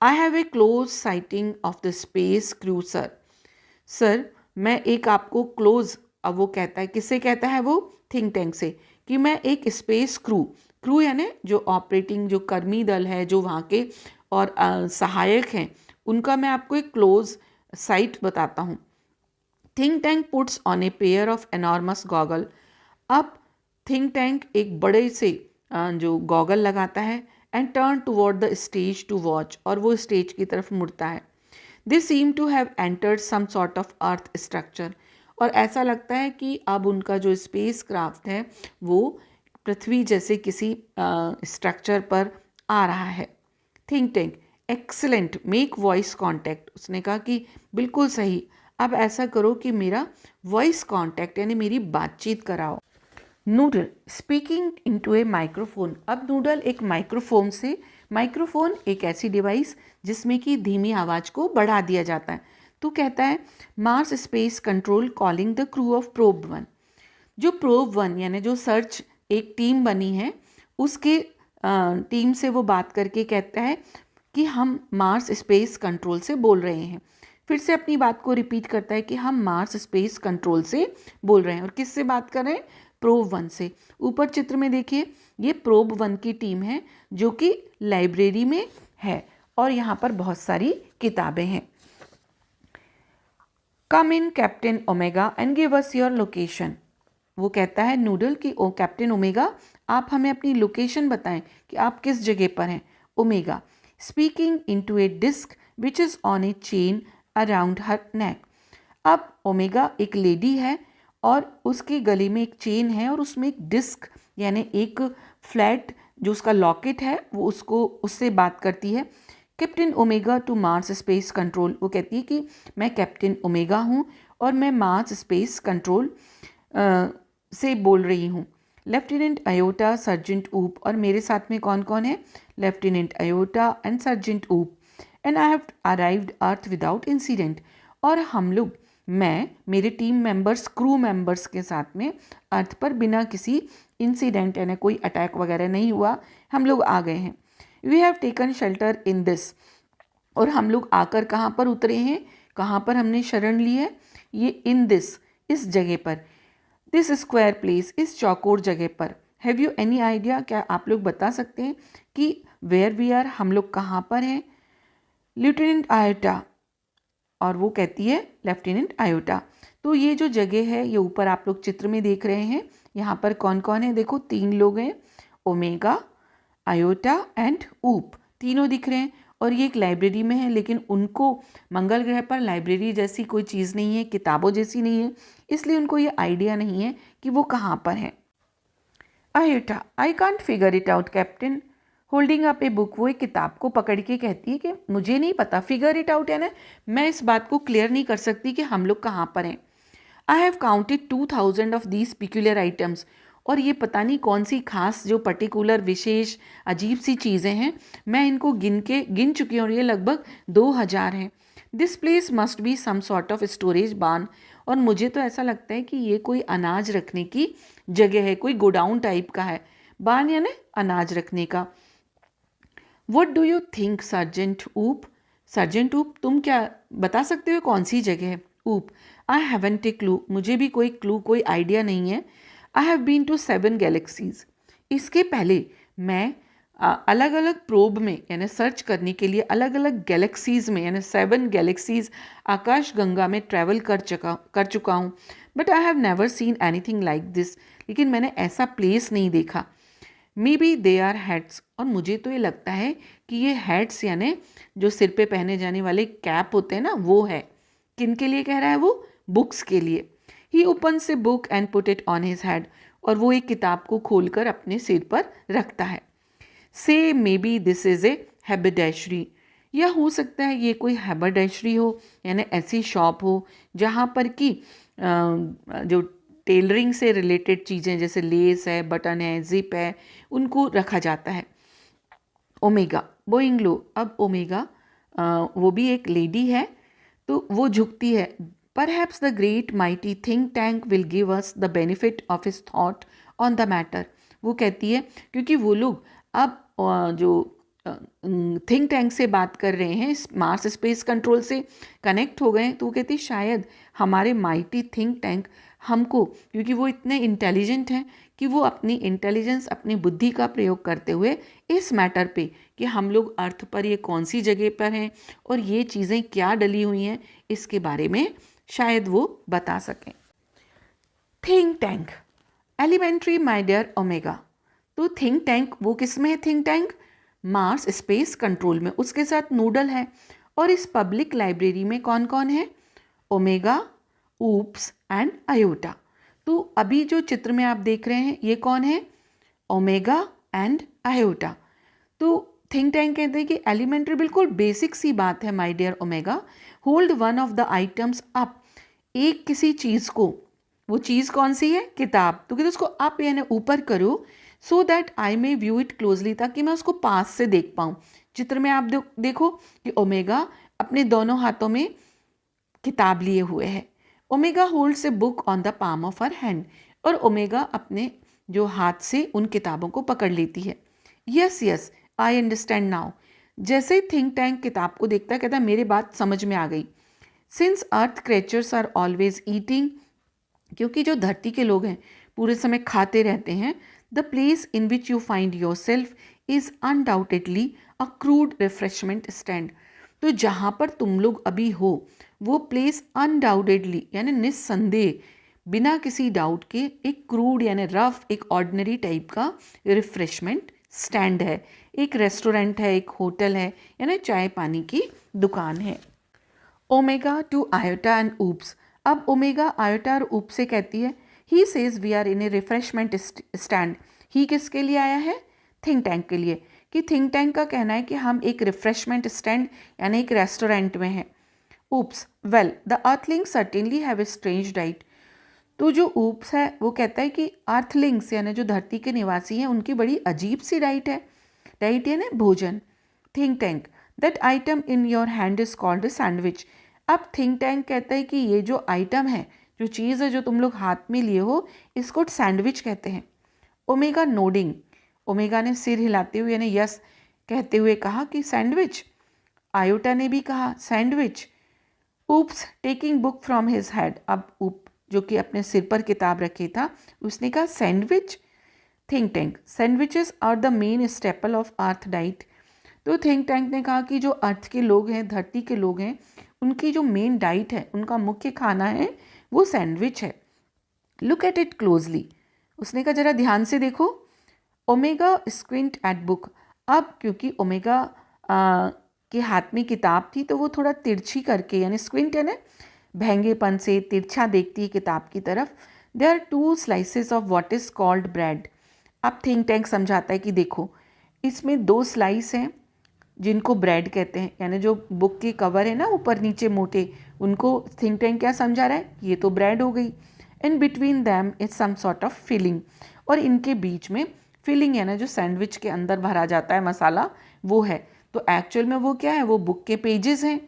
I have a close sighting of the space crew sir. Sir मैं एक आपको क्लोज, अब वो कहता है, किससे कहता है वो? थिंक टैंक से, कि मैं एक स्पेस क्रू यानी जो ऑपरेटिंग जो कर्मी दल है, जो वहाँ के और सहायक हैं, उनका मैं आपको एक क्लोज साइट बताता हूँ। Think tank puts on a pair of enormous goggle. अब थिंक टैंक एक बड़े से जो गॉगल लगाता है, and turn toward the stage to watch, और वो स्टेज की तरफ मुड़ता है। They seem to have entered some sort of earth structure, और ऐसा लगता है कि अब उनका जो स्पेस क्राफ्ट है वो पृथ्वी जैसे किसी स्ट्रक्चर पर आ रहा है। Think tank excellent, make voice contact. उसने कहा कि बिल्कुल सही, अब ऐसा करो कि मेरा वॉइस कॉन्टैक्ट यानी मेरी बातचीत कराओ। नूडल स्पीकिंग इनटू ए माइक्रोफोन। अब नूडल एक माइक्रोफोन से, माइक्रोफोन एक ऐसी डिवाइस जिसमें कि धीमी आवाज़ को बढ़ा दिया जाता है, तो कहता है Mars space control calling the crew of probe 1। जो प्रोब 1 यानी जो सर्च एक टीम बनी है उसके टीम से वो बात करके कहता है कि हम मार्स स्पेस कंट्रोल से बोल रहे हैं। फिर से अपनी बात को रिपीट करता है कि हम मार्स स्पेस कंट्रोल से बोल रहे हैं। और किससे बात कर रहे हैं? प्रोब 1 से। ऊपर चित्र में देखिए, ये प्रोब 1 की टीम है जो कि लाइब्रेरी में है और यहाँ पर बहुत सारी किताबें हैं। Come in Captain Omega and give us your location. वो कहता है नूडल कि ओ कैप्टन ओमेगा, आप हमें अपनी लोकेशन बताएं कि आप किस जगह पर हैं। Omega speaking into a disc which is on a chain around her neck. अब ओमेगा एक लेडी है और उसके गले में एक चेन है और उसमें एक डिस्क यानी एक फ्लैट जो उसका लॉकेट है वो उससे बात करती है। Captain Omega to Mars space Control. वो कहती है कि मैं कैप्टन ओमेगा हूँ और मैं मार्स स्पेस कंट्रोल से बोल रही हूँ। लेफ्टिनेंट अयोटा, सर्जेंट ऊप, और मेरे साथ में कौन कौन है? लेफ्टिनेंट अयोटा एंड सर्जेंट ऊप। And I have arrived earth without incident. और हम लोग, मैं, मेरे टीम मेंबर्स, क्रू मेंबर्स के साथ में अर्थ पर बिना किसी इंसिडेंट यानी कोई अटैक वगैरह नहीं हुआ, हम लोग आ गए हैं। We have taken shelter in this. और हम लोग आकर कहाँ पर उतरे हैं? कहाँ पर हमने शरण ली है? ये इन दिस, इस जगह पर, दिस स्क्वायर प्लेस, इस चौकोर जगह पर। हैव यू एनी आइडिया, क्या आप लोग बता सकते हैं कि वेयर वी आर, हम लोग कहाँ पर हैं? लेफ्टिनेंट आयोटा, और वो कहती है लेफ्टिनेंट आयोटा। तो ये जो जगह है, ये ऊपर आप लोग चित्र में देख रहे हैं, यहाँ पर कौन कौन है? देखो 3 लोग हैं, ओमेगा, आयोटा एंड ऊप, तीनों दिख रहे हैं। और ये एक लाइब्रेरी में है, लेकिन उनको मंगल ग्रह पर लाइब्रेरी जैसी कोई चीज़ नहीं है, किताबों जैसी नहीं है, इसलिए उनको ये आइडिया नहीं है कि वो कहाँ पर है। Iota, I can't figure it out captain, holding up a book. वो एक किताब को पकड़ के कहती है कि मुझे नहीं पता, फिगर इट आउट यानी मैं इस बात को क्लियर नहीं कर सकती कि हम लोग कहाँ पर हैं। I have counted 2000 of these peculiar items. और ये पता नहीं कौन सी खास, जो पर्टिकुलर, विशेष, अजीब सी चीज़ें हैं, मैं इनको गिन चुकी हूँ और ये लगभग 2000 हैं। This place must be some sort of storage barn. और मुझे तो ऐसा लगता है कि ये कोई अनाज रखने की जगह है, कोई गोडाउन टाइप का है। बार्न यानी अनाज रखने का। What do you think sergeant ऊप? सर्जेंट ऊप, तुम क्या बता सकते हो कौन सी जगह है? ऊप, आई हैवंट ए क्लू, मुझे भी कोई क्लू, कोई आइडिया नहीं है। I have been to 7 galaxies. इसके पहले मैं अलग अलग प्रोब में यानी सर्च करने के लिए अलग अलग गैलेक्सीज में यानी 7 गैलेक्सीज आकाश गंगा में ट्रैवल कर चुका हूँ। But I have never seen anything like this, लेकिन मैंने ऐसा प्लेस नहीं देखा। Maybe they are hats, और मुझे तो ये लगता है कि ये हैट्स यानी जो सिर पे पहने जाने वाले कैप होते हैं ना, वो है। किन के लिए कह रहा है वो? बुक्स के लिए। He opens a book and put it on his head, और वो एक किताब को खोलकर अपने सिर पर रखता है। से maybe this is a haberdashery, या हो सकता है ये कोई हैबरडैशरी हो, यानी ऐसी शॉप हो जहाँ पर कि जो टेलरिंग से रिलेटेड चीज़ें जैसे लेस है, बटन है, जिप है, उनको रखा जाता है। ओमेगा, बोइंग लो। अब ओमेगा वो भी एक लेडी है, तो वो झुकती है। Perhaps the great mighty think tank will give us the benefit of his thought on the matter. वो कहती है क्योंकि वो लोग अब जो थिंक टैंक से बात कर रहे हैं, मार्स स्पेस कंट्रोल से कनेक्ट हो गए, तो वो कहती शायद हमारे माइटी थिंक टैंक हमको, क्योंकि वो इतने इंटेलिजेंट हैं कि वो अपनी इंटेलिजेंस, अपनी बुद्धि का प्रयोग करते हुए इस मैटर पे कि हम लोग अर्थ पर ये कौन सी जगह पर हैं और ये चीज़ें क्या डली हुई हैं, इसके बारे में शायद वो बता सकें। Think Tank, elementary my dear Omega. तो थिंक टैंक वो किस में है? Think Tank Mars space Control में, उसके साथ नूडल है। और इस पब्लिक लाइब्रेरी में कौन कौन है? Omega, oops and Iota. तो अभी जो चित्र में आप देख रहे हैं ये कौन है? Omega and Iota. तो थिंक टैंक कहते हैं कि एलिमेंट्री, बिल्कुल बेसिक सी बात है my dear Omega, hold one of the items up, एक किसी चीज़ को, वो चीज़ कौन सी है? किताब। तो कहते उसको अप यानी ऊपर करो, so that I may view it closely, ताकि मैं उसको पास से देख पाऊँ। चित्र में आप देखो कि ओमेगा अपने दोनों हाथों में किताब लिए हुए है। Omega holds a book on the palm of her hand, और ओमेगा अपने जो हाथ से उन किताबों को पकड़ लेती है। Yes yes, I understand now. जैसे थिंक टैंक किताब को देखता है, कहता है मेरे बात समझ में आ गई। Since Earth creatures are always eating, क्योंकि जो धरती के लोग हैं पूरे समय खाते रहते हैं, the place in which you find your self is undoubtedly a crude refreshment stand. तो जहाँ पर तुम लोग अभी हो वो प्लेस अनडाउटेडली यानी निस्संदेह, बिना किसी डाउट के, एक क्रूड यानी रफ, एक ऑर्डिनरी टाइप का रिफ्रेशमेंट स्टैंड है, एक रेस्टोरेंट है, एक होटल है, यानी चाय पानी की दुकान है। Omega to Iota and Oops. अब ओमेगा आयोटा और ऊप से कहती है, he says we are in a refreshment stand. ही किसके लिए आया है? थिंक टैंक के लिए। कि थिंक टैंक का कहना है कि हम एक रिफ्रेशमेंट स्टैंड यानी एक रेस्टोरेंट में हैं। Oops, well the Earthlings certainly have a strange diet. तो जो ऊप्स है वो कहता है कि अर्थलिंग्स यानी जो धरती के निवासी हैं उनकी बड़ी अजीब सी डाइट है। डाइट यानी भोजन। Think tank, that item in your hand is called a sandwich. अब थिंक टैंक कहता है कि ये जो आइटम है, जो चीज़ है जो तुम लोग हाथ में लिए हो, इसको सैंडविच कहते हैं। ओमेगा नोडिंग, ओमेगा ने सिर हिलाते हुए यानी यस कहते हुए कहा कि सैंडविच। आयोटा ने भी कहा sandwich. Oops taking book from his head, अब ऊप जो कि अपने सिर पर किताब रखे था, उसने कहा sandwich. Think Tank, sandwiches are the main staple of Earth diet. तो थिंक टैंक ने कहा कि जो अर्थ के लोग हैं, धरती के लोग हैं, उनकी जो मेन डाइट है, उनका मुख्य खाना है, वो सैंडविच है। लुक एट इट क्लोजली, उसने कहा जरा ध्यान से देखो। ओमेगा स्क्विंट एट बुक, अब क्योंकि ओमेगा के हाथ में किताब थी तो वो थोड़ा तिरछी करके यानी स्क्विंट है ना, भैंगेपन से तिरछा देखती है किताब की तरफ। There are 2 slices of what is called bread. अब थिंक टैंक समझाता है कि देखो इसमें 2 स्लाइस हैं जिनको ब्रेड कहते हैं, यानी जो बुक के कवर है ना ऊपर नीचे मोटे, उनको थिंक टैंक क्या समझा रहा है, ये तो ब्रेड हो गई। In between them is some sort of filling, और इनके बीच में फिलिंग है ना, जो सैंडविच के अंदर भरा जाता है मसाला, वो है। तो एक्चुअल में वो क्या है, वो बुक के पेजेस हैं।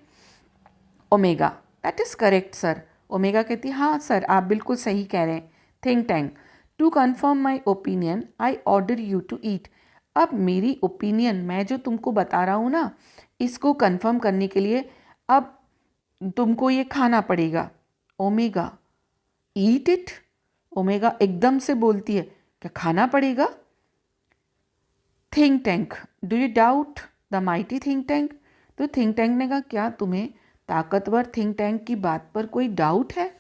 Omega, that is correct sir. Omega कहती है हाँ सर, आप बिल्कुल सही कह रहे हैं। Think Tank, to confirm my opinion I order you to eat. अब मेरी ओपिनियन, मैं जो तुमको बता रहा हूँ ना, इसको कन्फर्म करने के लिए अब तुमको ये खाना पड़ेगा। Omega, eat it. ओमेगा एकदम से बोलती है क्या खाना पड़ेगा? Think Tank, do you doubt the mighty think tank. तो थिंक टैंक ने कहा क्या तुम्हें ताकतवर थिंक टैंक की बात पर कोई डाउट है?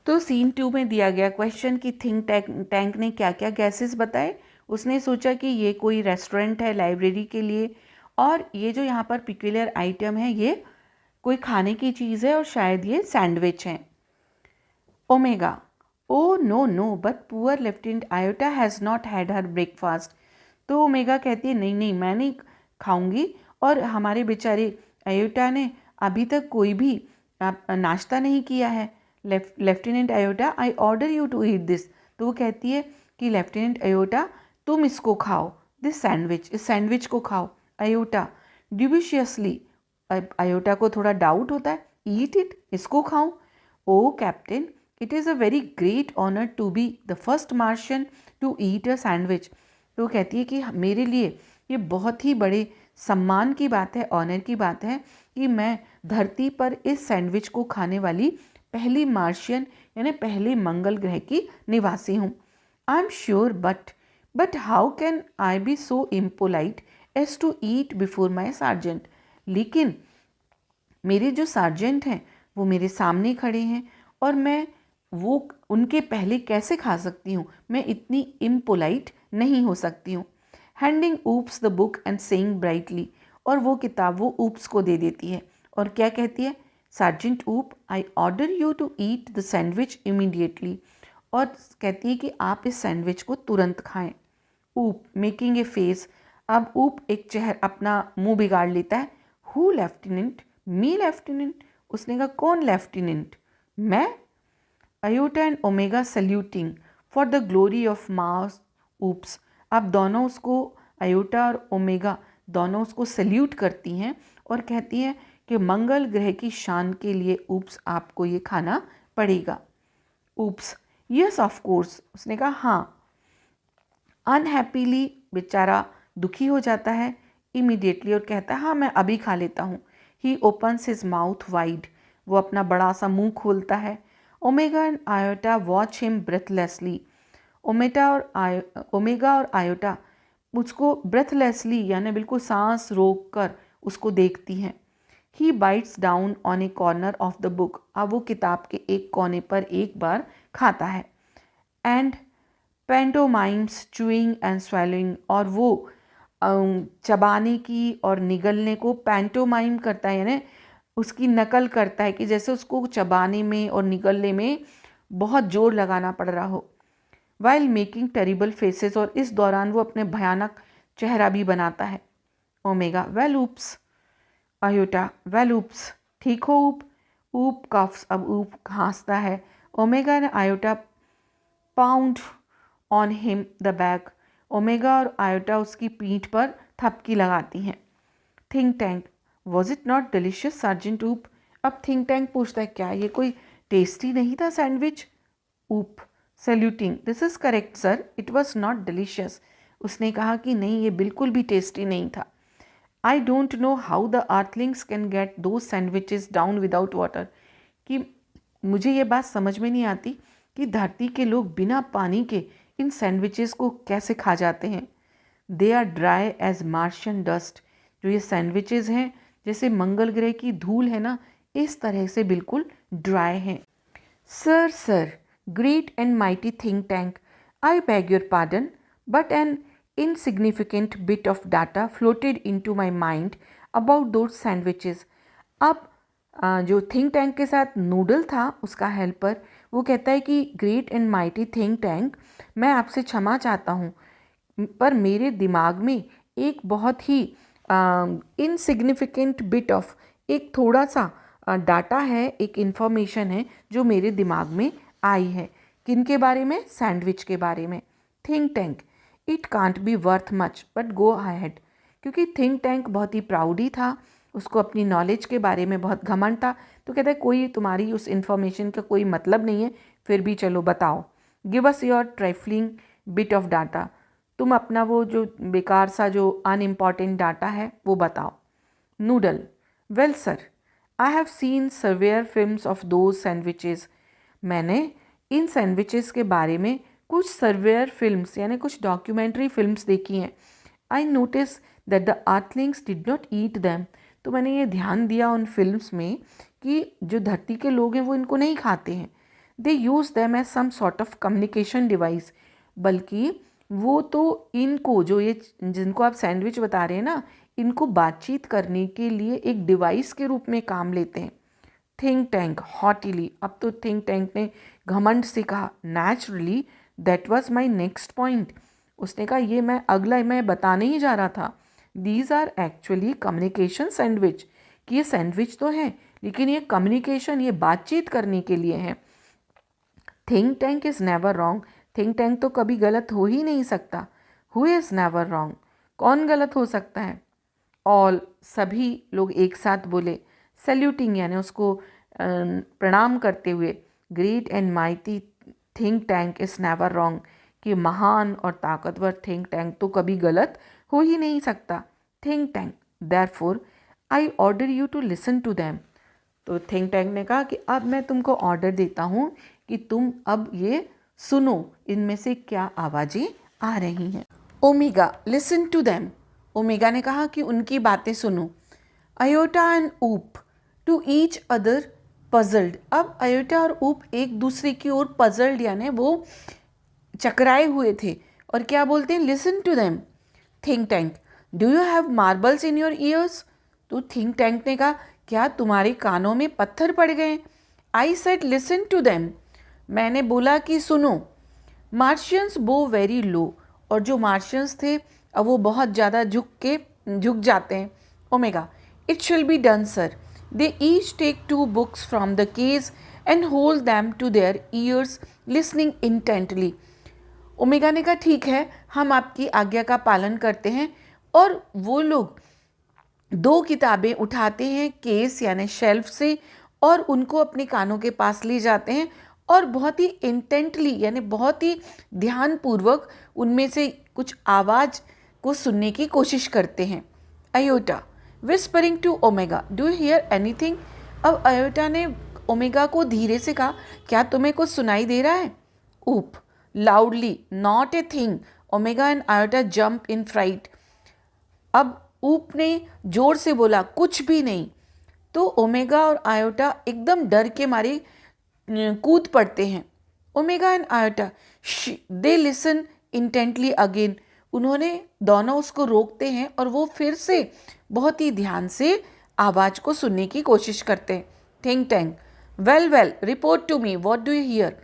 तो सीन 2 में दिया गया क्वेश्चन कि थिंक टैंक ने क्या क्या गैसेस बताए। उसने सोचा कि ये कोई रेस्टोरेंट है लाइब्रेरी के लिए, और ये जो यहाँ पर पिक्यूलियर आइटम है ये कोई खाने की चीज़ है और शायद ये सैंडविच है। Omega, oh no no, but poor lieutenant Iota has not had her breakfast. तो ओमेगा कहती है नहीं नहीं, मैं नहीं खाऊंगी, और हमारे बेचारे आयोटा ने अभी तक कोई भी नाश्ता नहीं किया है। Lieutenant Iota, I order you to eat this. तो वो कहती है कि लेफ्टिनेंट आयोटा तुम इसको खाओ, दिस सैंडविच, इस सैंडविच को खाओ। आयोटा ड्यूबिशियसली, आयोटा को थोड़ा डाउट होता है, ईट इट, इसको खाऊं? O captain, it is a very great honour to be the first Martian to eat a sandwich. तो कहती है कि मेरे लिए ये बहुत ही बड़े सम्मान की बात है, ऑनर की बात है कि मैं धरती पर इस सैंडविच को खाने वाली पहली मार्शियन यानी पहले मंगल ग्रह की निवासी हूँ। I am sure, but how can I be so impolite as to eat before my sergeant. लेकिन मेरे जो सार्जेंट हैं वो मेरे सामने खड़े हैं और मैं वो उनके पहले कैसे खा सकती हूँ, मैं इतनी इम्पोलाइट नहीं हो सकती हूँ। Handing oops the book and saying brightly, और वो किताब वो ऊप्स को दे देती है और क्या कहती है, sergeant Oop, I order you to eat the sandwich immediately, और कहती है कि आप इस सैंडविच को तुरंत खाएं। ऊप मेकिंग ए फेस, अब ऊप एक अपना मुंह बिगाड़ लेता है। Who lieutenant, me lieutenant. उसने कहा कौन लेफ्टिनेंट, मैं? Iota and omega saluting for the glory of mass oops. अब दोनों उसको, आयोटा और ओमेगा दोनों उसको सल्यूट करती हैं और कहती हैं कि मंगल ग्रह की शान के लिए ऊप्स आपको ये खाना पड़ेगा। Oops, yes of course. उसने कहा हाँ। अनहैप्पीली, बेचारा दुखी हो जाता है इमीडिएटली और कहता है हाँ मैं अभी खा लेता हूँ। He opens his mouth wide, वो अपना बड़ा सा मुंह खोलता है। Omega and Iota watch him breathlessly, Omega और आयोटा उसको ब्रेथलेसली यानी बिल्कुल सांस रोक कर उसको देखती हैं। He bites down on a corner of the book, अब वो किताब के एक कोने पर एक बार खाता है। एंड पेंटोमाइम्स चूइंग एंड स्वेलिंग, और वो चबाने की और निगलने को पैंटोमाइम करता है, यानी उसकी नकल करता है कि जैसे उसको चबाने में और निगलने में बहुत जोर लगाना पड़ रहा हो। वाइल मेकिंग टेरिबल फेसेस, और इस दौरान वो अपने भयानक चेहरा भी बनाता है। Omega well oops, iota well oops, ठीक हो ऊप, ऊप कफ्स, अब ऊप हंसता है। Omega and iota pound on him the back, omega और आयोटा उसकी पीठ पर थपकी लगाती हैं। Think tank was it not delicious sergeant ऊप, अब थिंक टैंक पूछता है क्या ये कोई टेस्टी नहीं था सैंडविच। ऊप saluting, this is correct sir, it was not delicious, उसने कहा कि नहीं ये बिल्कुल भी टेस्टी नहीं था। I don't know how the Earthlings can get दो सैंडविचेस डाउन विदाउट वाटर, कि मुझे ये बात समझ में नहीं आती कि धरती के लोग बिना पानी के इन सैंडविचेस को कैसे खा जाते हैं। They are dry as Martian dust, जो ये सैंडविचेस हैं जैसे मंगल ग्रह की धूल है ना, इस तरह से बिल्कुल ड्राई हैं। Sir, great and mighty think Tank, I beg your pardon, but an insignificant bit of data floated into my mind about those sandwiches. अब जो थिंक टैंक के साथ नूडल था उसका हेल्पर, वो कहता है कि great and mighty think tank, मैं आपसे क्षमा चाहता हूँ, पर मेरे दिमाग में एक बहुत ही इनसिग्निफिकेंट बिट ऑफ, एक थोड़ा सा डाटा है, एक इन्फॉर्मेशन है जो मेरे दिमाग में आई है। किन के बारे में? सैंडविच के बारे में। Think tank, it can't be worth much but go ahead, क्योंकि थिंक टैंक बहुत ही प्राउड ही था, उसको अपनी नॉलेज के बारे में बहुत घमंड था, तो कहता है कोई तुम्हारी उस इन्फॉर्मेशन का कोई मतलब नहीं है, फिर भी चलो बताओ। Give us your trifling bit of data, तुम अपना वो जो बेकार सा जो अनइम्पॉर्टेंट डाटा है वो बताओ। Noodle, well sir, I have seen surveyor films of those sandwiches, मैंने इन सैंडविचेस के बारे में कुछ सर्वेयर फिल्म्स यानी कुछ डॉक्यूमेंट्री फिल्म्स देखी हैं। I notice that the Earthlings did not eat them, तो मैंने ये ध्यान दिया उन फिल्म्स में कि जो धरती के लोग हैं वो इनको नहीं खाते हैं। They use them as some sort of communication device, बल्कि वो तो इनको जो ये जिनको आप सैंडविच बता रहे हैं ना, इनको बातचीत करने के लिए एक डिवाइस के रूप में काम लेते हैं। थिंक टैंक हॉटिली, अब तो थिंक टैंक ने घमंड से कहा, naturally that was my next point, उसने कहा ये मैं बताने ही जा रहा था। These are actually communication sandwich, कि ये सैंडविच तो है लेकिन ये कम्युनिकेशन, ये बातचीत करने के लिए है। Think tank is never wrong, think tank तो कभी गलत हो ही नहीं सकता। हु इज़ नेवर रॉन्ग, कौन गलत हो सकता है? ऑल, सभी लोग एक साथ बोले। सैल्यूटिंग यानी उसको प्रणाम करते हुए। Great and mighty think tank is never wrong, कि महान और ताकतवर थिंक टैंक तो कभी गलत हो ही नहीं सकता। Think Tank, therefore I order you to listen to them, तो थिंक टैंक ने कहा कि अब मैं तुमको ऑर्डर देता हूँ कि तुम अब ये सुनो, इनमें से क्या आवाज़ें आ रही हैं। Omega, listen to them, Omega ने कहा कि उनकी बातें सुनो। Iota and Oop, to each other puzzled, अब आयोटा और ऊप एक दूसरे की ओर पजल्ड यानी वो चकराए हुए थे, और क्या बोलते हैं? Listen to them. Think Tank, do you have marbles in your ears, तो थिंक टैंक ने कहा क्या तुम्हारे कानों में पत्थर पड़ गए? I said listen to them, मैंने बोला कि सुनो। मार्शियंस बो वेरी लो, और जो मार्शियंस थे अब वो बहुत ज़्यादा झुक जाते हैं। Omega, it shall be done sir, they each take 2 books from the case and hold them to their ears listening intently. Omega ने कहा ठीक है, हम आपकी आज्ञा का पालन करते हैं, और वो लोग 2 किताबें उठाते हैं केस यानी शेल्फ से, और उनको अपने कानों के पास ले जाते हैं, और बहुत ही इंटेंटली यानी बहुत ही ध्यानपूर्वक उनमें से कुछ आवाज़ को सुनने की कोशिश करते हैं। Iota whispering to Omega, do you hear anything? अब आयोटा ने ओमेगा को धीरे से कहा, क्या तुम्हें कुछ सुनाई दे रहा है? Oop loudly, not a thing. Omega and Iota jump in fright. अब ऊप ने जोर से बोला, कुछ भी नहीं। तो ओमेगा और आयोटा एकदम डर के मारे कूद पड़ते हैं। Omega and iota they listen intently again. उन्होंने दोनों उसको रोकते हैं और वो फिर से बहुत ही ध्यान से आवाज़ को सुनने की कोशिश करते हैं। Think Tank well report to me what do you hear?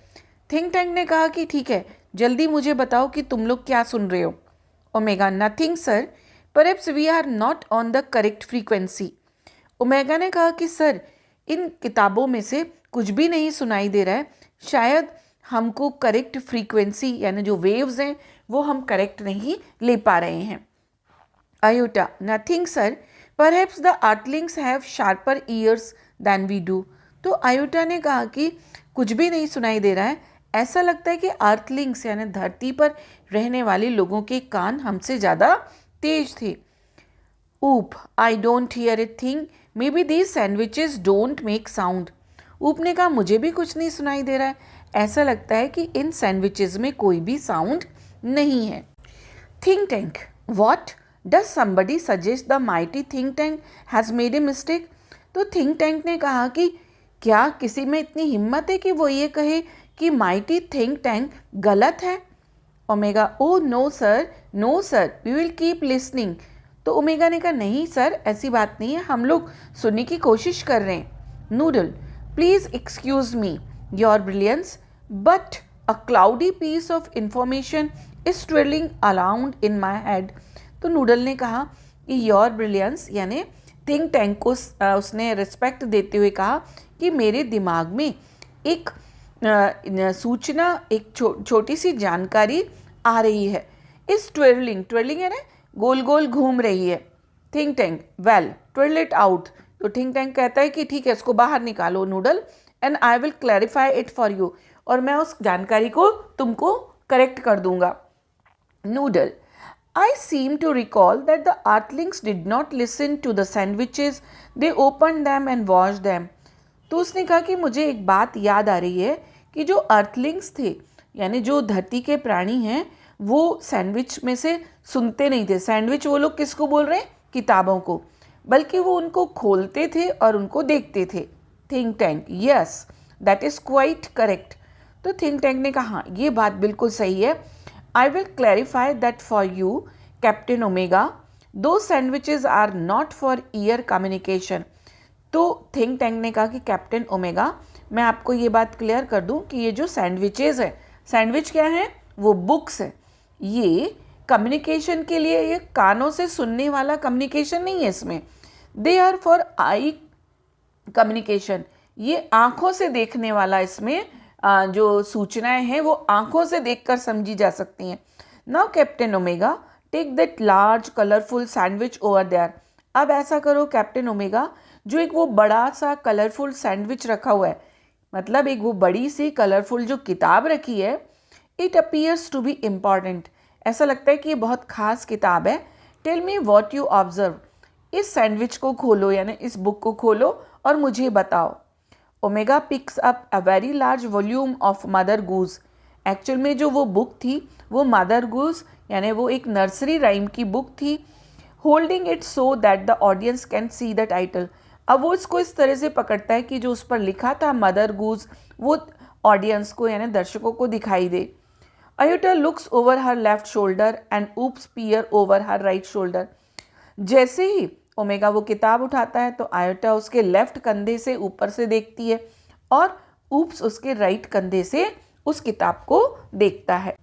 Think tank ने कहा कि ठीक है, जल्दी मुझे बताओ कि तुम लोग क्या सुन रहे हो। Omega nothing sir, perhaps we are not on the correct frequency. Omega ने कहा कि सर, इन किताबों में से कुछ भी नहीं सुनाई दे रहा है, शायद हमको करेक्ट फ्रीक्वेंसी यानी जो वेव्स हैं वो हम करेक्ट नहीं ले पा रहे हैं। Iota nothing sir, perhaps the earthlings have sharper ears than we do. तो आयोटा ने कहा कि कुछ भी नहीं सुनाई दे रहा है, ऐसा लगता है कि अर्थलिंग्स यानी धरती पर रहने वाले लोगों के कान हमसे ज़्यादा तेज थे। ऊप I don't hear a thing, may be these sandwiches don't make sound. ऊप ने कहा मुझे भी कुछ नहीं सुनाई दे रहा है, ऐसा लगता है कि इन सैंडविचेस में कोई भी साउंड नहीं है। Think Tank what, does somebody suggest the mighty think tank has made a mistake? तो थिंक टैंक ने कहा कि क्या किसी में इतनी हिम्मत है कि वो ये कहे कि माइटी थिंक टैंक गलत है? Omega oh no sir we will keep listening. तो ओमेगा ने कहा नहीं सर, ऐसी बात नहीं है, हम लोग सुनने की कोशिश कर रहे हैं। Noodle please excuse me your brilliance, but a cloudy piece of information is twirling around in my head. तो नूडल ने कहा कि योर ब्रिलियंस यानी थिंक टैंक को उसने रिस्पेक्ट देते हुए कहा कि मेरे दिमाग में एक सूचना, एक छोटी सी जानकारी आ रही है। इस ट्विलिंग है ना, गोल गोल घूम रही है। Think Tank well twill it out. तो थिंक टैंक कहता है कि ठीक है, इसको बाहर निकालो noodle, and I will clarify it for you, और मैं उस जानकारी को तुमको करेक्ट कर दूंगा। Noodle I seem to recall that the earthlings did not listen to the sandwiches, they opened them and washed them. तो उसने कहा कि मुझे एक बात याद आ रही है कि जो अर्थलिंग्स थे यानी जो धरती के प्राणी हैं वो सैंडविच में से सुनते नहीं थे। सैंडविच वो लोग किसको बोल रहे हैं? किताबों को, बल्कि वो उनको खोलते थे और उनको देखते थे। Think tank yes that is quite correct. तो थिंक टैंक ने कहा ये बात बिल्कुल सही है। I will clarify that for you, Captain Omega. Those sandwiches are not for ear communication. तो थिंक टैंक ने कहा कि कैप्टन ओमेगा, मैं आपको ये बात क्लियर कर दूं कि ये जो सैंडविचेस है, सैंडविच क्या है? वो बुक्स है। ये कम्युनिकेशन के लिए, ये कानों से सुनने वाला कम्युनिकेशन नहीं है इसमें। They are for eye communication, ये आँखों से देखने वाला इसमें जो सूचनाएं हैं वो आंखों से देखकर समझी जा सकती हैं। Now Captain Omega take that large colourful sandwich over there. अब ऐसा करो कैप्टन ओमेगा, जो एक वो बड़ा सा कलरफुल सैंडविच रखा हुआ है, मतलब एक वो बड़ी सी कलरफुल जो किताब रखी है, it appears to be important, ऐसा लगता है कि ये बहुत खास किताब है। Tell me what you observe, इस सैंडविच को खोलो यानी इस बुक को खोलो और मुझे बताओ। Omega picks up a very large volume of mother goose. Actual में जो वो बुक थी वो मदर गूज यानी वो एक नर्सरी राइम की बुक थी। Holding it so that the audience can see the title. अब वो इसको इस तरह से पकड़ता है कि जो उस पर लिखा था मदर गूज वो ऑडियंस को यानी दर्शकों को दिखाई दे। Iota looks over her left shoulder and Oops peer over her right shoulder. जैसे ही ओमेगा वो किताब उठाता है तो आयोटा उसके लेफ्ट कंधे से ऊपर से देखती है और ऊप्स उसके राइट कंधे से उस किताब को देखता है।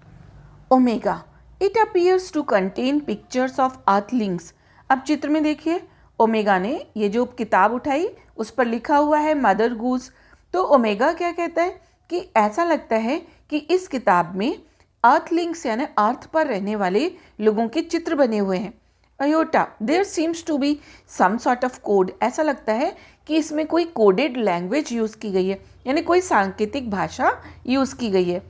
Omega it appears to contain pictures of earthlings. अब चित्र में देखिए, ओमेगा ने ये जो किताब उठाई उस पर लिखा हुआ है मदर गूज। तो ओमेगा क्या कहता है कि ऐसा लगता है कि इस किताब में अर्थलिंग्स यानी अर्थ पर रहने वाले लोगों के चित्र बने हुए हैं। Iota there seems to be some sort of code, ऐसा लगता है कि इसमें कोई कोडेड लैंग्वेज यूज़ की गई है यानी कोई सांकेतिक भाषा यूज़ की गई है।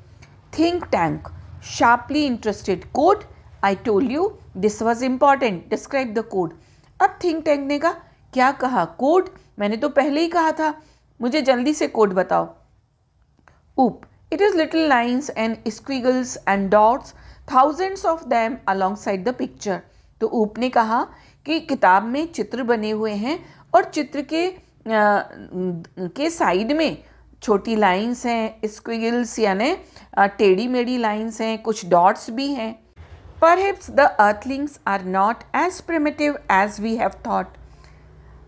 Think tank sharply interested, code I told you this was important, describe the code. अब थिंक टैंक ने कहा, क्या कहा? कोड? मैंने तो पहले ही कहा था, मुझे जल्दी से कोड बताओ। ऊप, it is little lines and squiggles and dots, thousands of them alongside the picture। तो ऊप ने कहा कि किताब में चित्र बने हुए हैं और चित्र के साइड में छोटी लाइंस हैं, स्क्विगल्स यानी टेढ़ी मेढ़ी लाइंस हैं, कुछ डॉट्स भी हैं। Perhaps the earthlings are not as primitive as we have thought.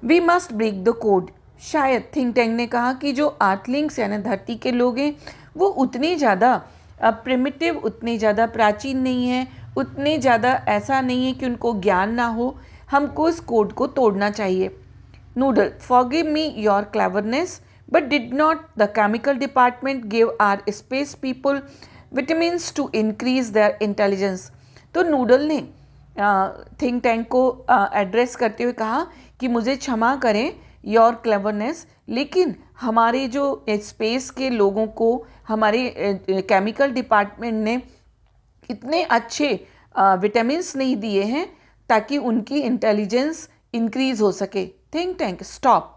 We must break the code। शायद थिंक टैंक ने कहा कि जो अर्थलिंग्स यानी धरती के लोग हैं वो उतने ज़्यादा प्रिमिटिव, उतने ज़्यादा प्राचीन नहीं हैं, उतने ज़्यादा ऐसा नहीं है कि उनको ज्ञान ना हो। हमको इस कोड को तोड़ना चाहिए। Noodle, forgive me your cleverness but did not the chemical department give our space people vitamins to increase their intelligence. तो नूडल ने थिंक टैंक को एड्रेस करते हुए कहा कि मुझे क्षमा करें योर क्लेवरनेस, लेकिन हमारे जो स्पेस के लोगों को हमारे केमिकल डिपार्टमेंट ने इतने अच्छे विटामिन्स नहीं दिए हैं ताकि उनकी इंटेलिजेंस इंक्रीज हो सके। Think Tank, stop,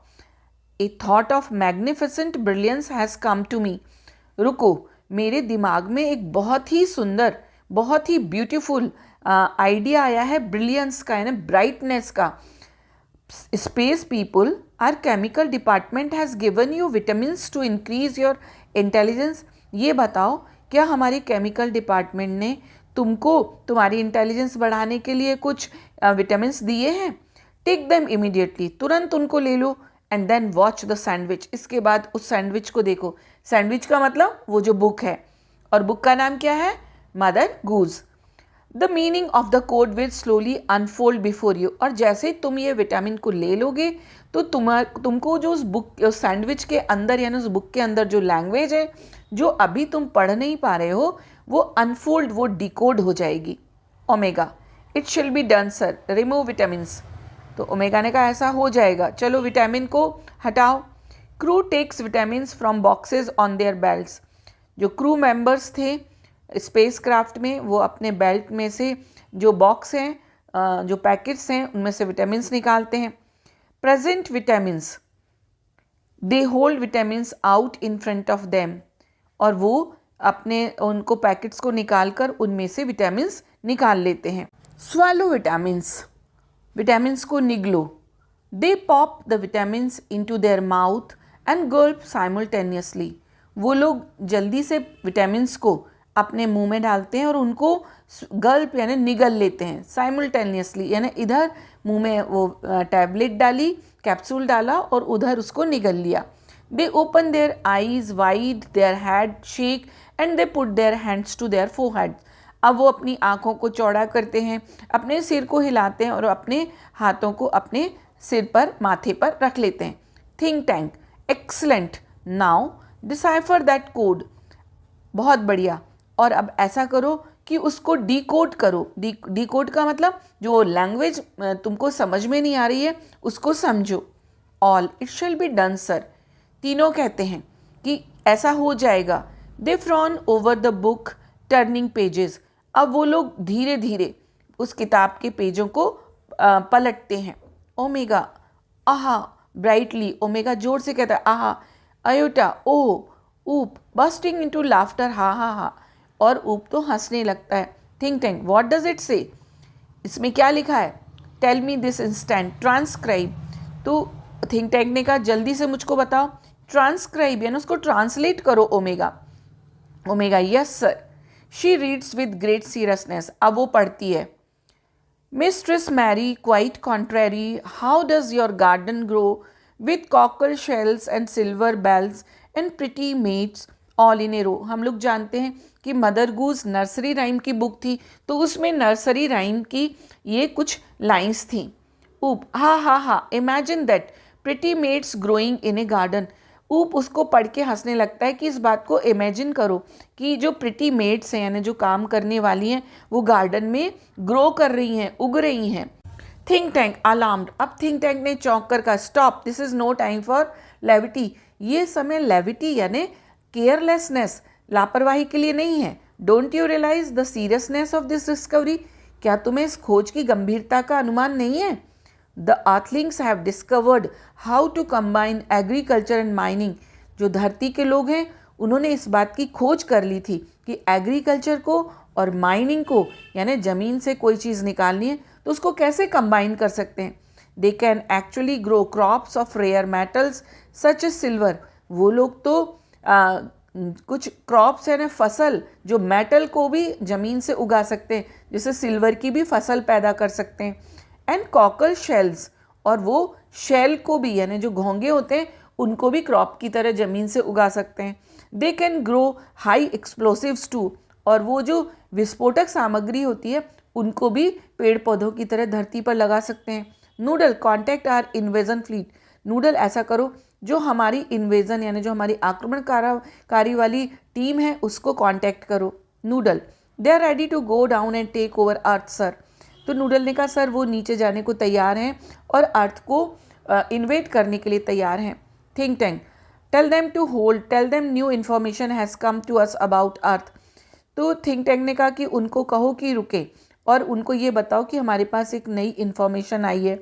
a thought of magnificent brilliance has come to me. रुको, मेरे दिमाग में एक बहुत ही सुंदर, बहुत ही ब्यूटीफुल आइडिया आया है ब्रिलियंस का, यानी ब्राइटनेस का। Space people, our chemical department has given you vitamins to increase your intelligence. ये बताओ, क्या हमारे केमिकल डिपार्टमेंट ने तुमको तुम्हारी इंटेलिजेंस बढ़ाने के लिए कुछ विटामिन्स दिए हैं? टेक देम इमीडिएटली, तुरंत उनको ले लो। And then watch the sandwich, इसके बाद उस सैंडविच को देखो। सैंडविच का मतलब वो जो बुक है, और बुक का नाम क्या है? Mother goose. The meaning of the code will slowly unfold before you. और जैसे तुम ये विटामिन को ले लोगे तो तुमको जो उस सैंडविच के अंदर यानी उस बुक के अंदर जो लैंग्वेज है जो अभी तुम पढ़ नहीं पा रहे हो वो अनफोल्ड, वो डिकोड हो जाएगी। Omega, it shall be done sir, remove vitamins. तो ओमेगा ने कहा ऐसा हो जाएगा, चलो विटामिन को हटाओ। Crew takes vitamins from boxes on their belts. जो क्रू मेंबर्स थे स्पेस क्राफ्ट में, वो अपने बेल्ट में से जो बॉक्स हैं, जो पैकेट्स हैं, उनमें से विटामिन्स निकालते हैं। Present vitamins, they hold vitamins out in front of them. और वो अपने उनको पैकेट्स को निकाल कर उनमें से विटामिन्स निकाल लेते हैं। स्वालो विटामिन्स, विटामिन्स को निगलो। They pop the vitamins into their mouth and gulp simultaneously. वो लोग जल्दी से विटामिन्स को अपने मुंह में डालते हैं और उनको गल्प यानी निगल लेते हैं। साइमल्टेनियसली यानी इधर मुंह में वो टैबलेट डाली, कैप्सूल डाला और उधर उसको निगल लिया। They open their eyes wide, their head shake and they put their hands to their forehead. अब वो अपनी आँखों को चौड़ा करते हैं, अपने सिर को हिलाते हैं और अपने हाथों को अपने सिर पर, माथे पर रख लेते हैं। Think tank, excellent, now decipher that code. बहुत बढ़िया, और अब ऐसा करो कि उसको डिकोड करो। डिकोड का मतलब जो लैंग्वेज तुमको समझ में नहीं आ रही है उसको समझो। All, it shall be done sir. तीनों कहते हैं कि ऐसा हो जाएगा। They frown over the book turning pages. अब वो लोग धीरे धीरे उस किताब के पेजों को पलटते हैं। ओमेगा, आहा, ब्राइटली, ओमेगा जोर से कहता है आहा। अयोटा, ओ, ऊप, बस्टिंग इनटू लाफ्टर, हा हा हा, और ऊप तो हंसने लगता है। Think Tank, what does it say? इसमें क्या लिखा है? Tell me this instant, transcribe. तो थिंक टैंक ने कहा जल्दी से मुझको बताओ। ट्रांसक्राइब यानी उसको ट्रांसलेट करो। Omega, omega, yes sir. She reads with great seriousness. अब वो पढ़ती है। Mistress Mary, quite contrary, how does your garden grow with cockle shells and silver bells and pretty maids all in a row. हम लोग जानते हैं कि मदर गूज नर्सरी राइम की बुक थी, तो उसमें नर्सरी राइम की ये कुछ लाइंस थी। ऊप, हा हा हा, imagine that pretty maids growing in a garden. Oop उसको पढ़ के हंसने लगता है कि इस बात को इमेजिन करो कि जो प्रिटी मेड्स हैं यानी जो काम करने वाली हैं वो गार्डन में ग्रो कर रही हैं, उग रही हैं। Think Tank, alarmed. अब थिंक टैंक ने चौंक कर कहा stop, this is no time for levity. ये समय लेविटी यानी केयरलेसनेस, लापरवाही के लिए नहीं है। Don't you realise the seriousness of this discovery? क्या तुम्हें इस खोज की गंभीरता का अनुमान नहीं है? The earthlings have discovered how to combine agriculture and mining. जो धरती के लोग हैं उन्होंने इस बात की खोज कर ली थी कि एग्रीकल्चर को और माइनिंग को, यानी ज़मीन से कोई चीज़ निकालनी है तो उसको कैसे कंबाइन कर सकते हैं। They can actually grow crops of rare metals such as silver. वो लोग तो कुछ क्रॉप्स यानी फसल जो मेटल को भी ज़मीन से उगा सकते हैं, जैसे सिल्वर की भी फसल पैदा कर सकते हैं। एंड कॉकल शेल्स, और वो शेल को भी यानी जो घोंगे होते हैं उनको भी क्रॉप की तरह ज़मीन से उगा सकते हैं। They can grow high explosives too, और वो जो विस्फोटक सामग्री होती है उनको भी पेड़ पौधों की तरह धरती पर लगा सकते हैं। Noodle contact our invasion fleet. Noodle ऐसा करो, जो हमारी इन्वेजन यानी जो हमारी आक्रमणकारी वाली टीम है उसको कांटेक्ट करो। Noodle they are ready to go down and take over Earth sir. तो नूडल ने कहा सर वो नीचे जाने को तैयार हैं और अर्थ को इन्वेट करने के लिए तैयार हैं। Think tank tell them to hold, tell them new information has come to us about earth. तो थिंक टैंक ने कहा कि उनको कहो कि रुके और उनको ये बताओ कि हमारे पास एक नई इन्फॉर्मेशन आई है।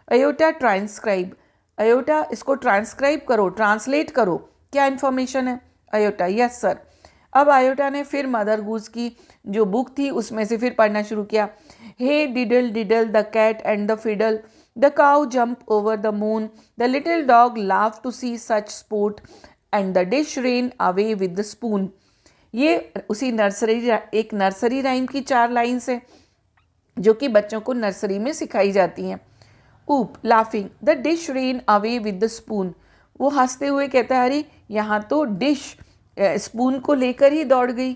अयोटा ट्रांसक्राइब, अयोटा इसको ट्रांसक्राइब करो, ट्रांसलेट करो, क्या इन्फॉर्मेशन है। Iota yes sir. अब अयोटा ने फिर मदर गूस की जो बुक थी उसमें से फिर पढ़ना शुरू किया। Hey diddle diddle the cat and the fiddle, the cow jump over the moon, the little dog laugh to see such sport and the dish ran away with the spoon. ये उसी एक नर्सरी राइम की 4 लाइन्स है जो कि बच्चों को नर्सरी में सिखाई जाती हैं। ऊप laughing the dish ran away with the spoon, वो हंसते हुए कहता है अरे यहाँ तो डिश स्पून को लेकर ही दौड़ गई।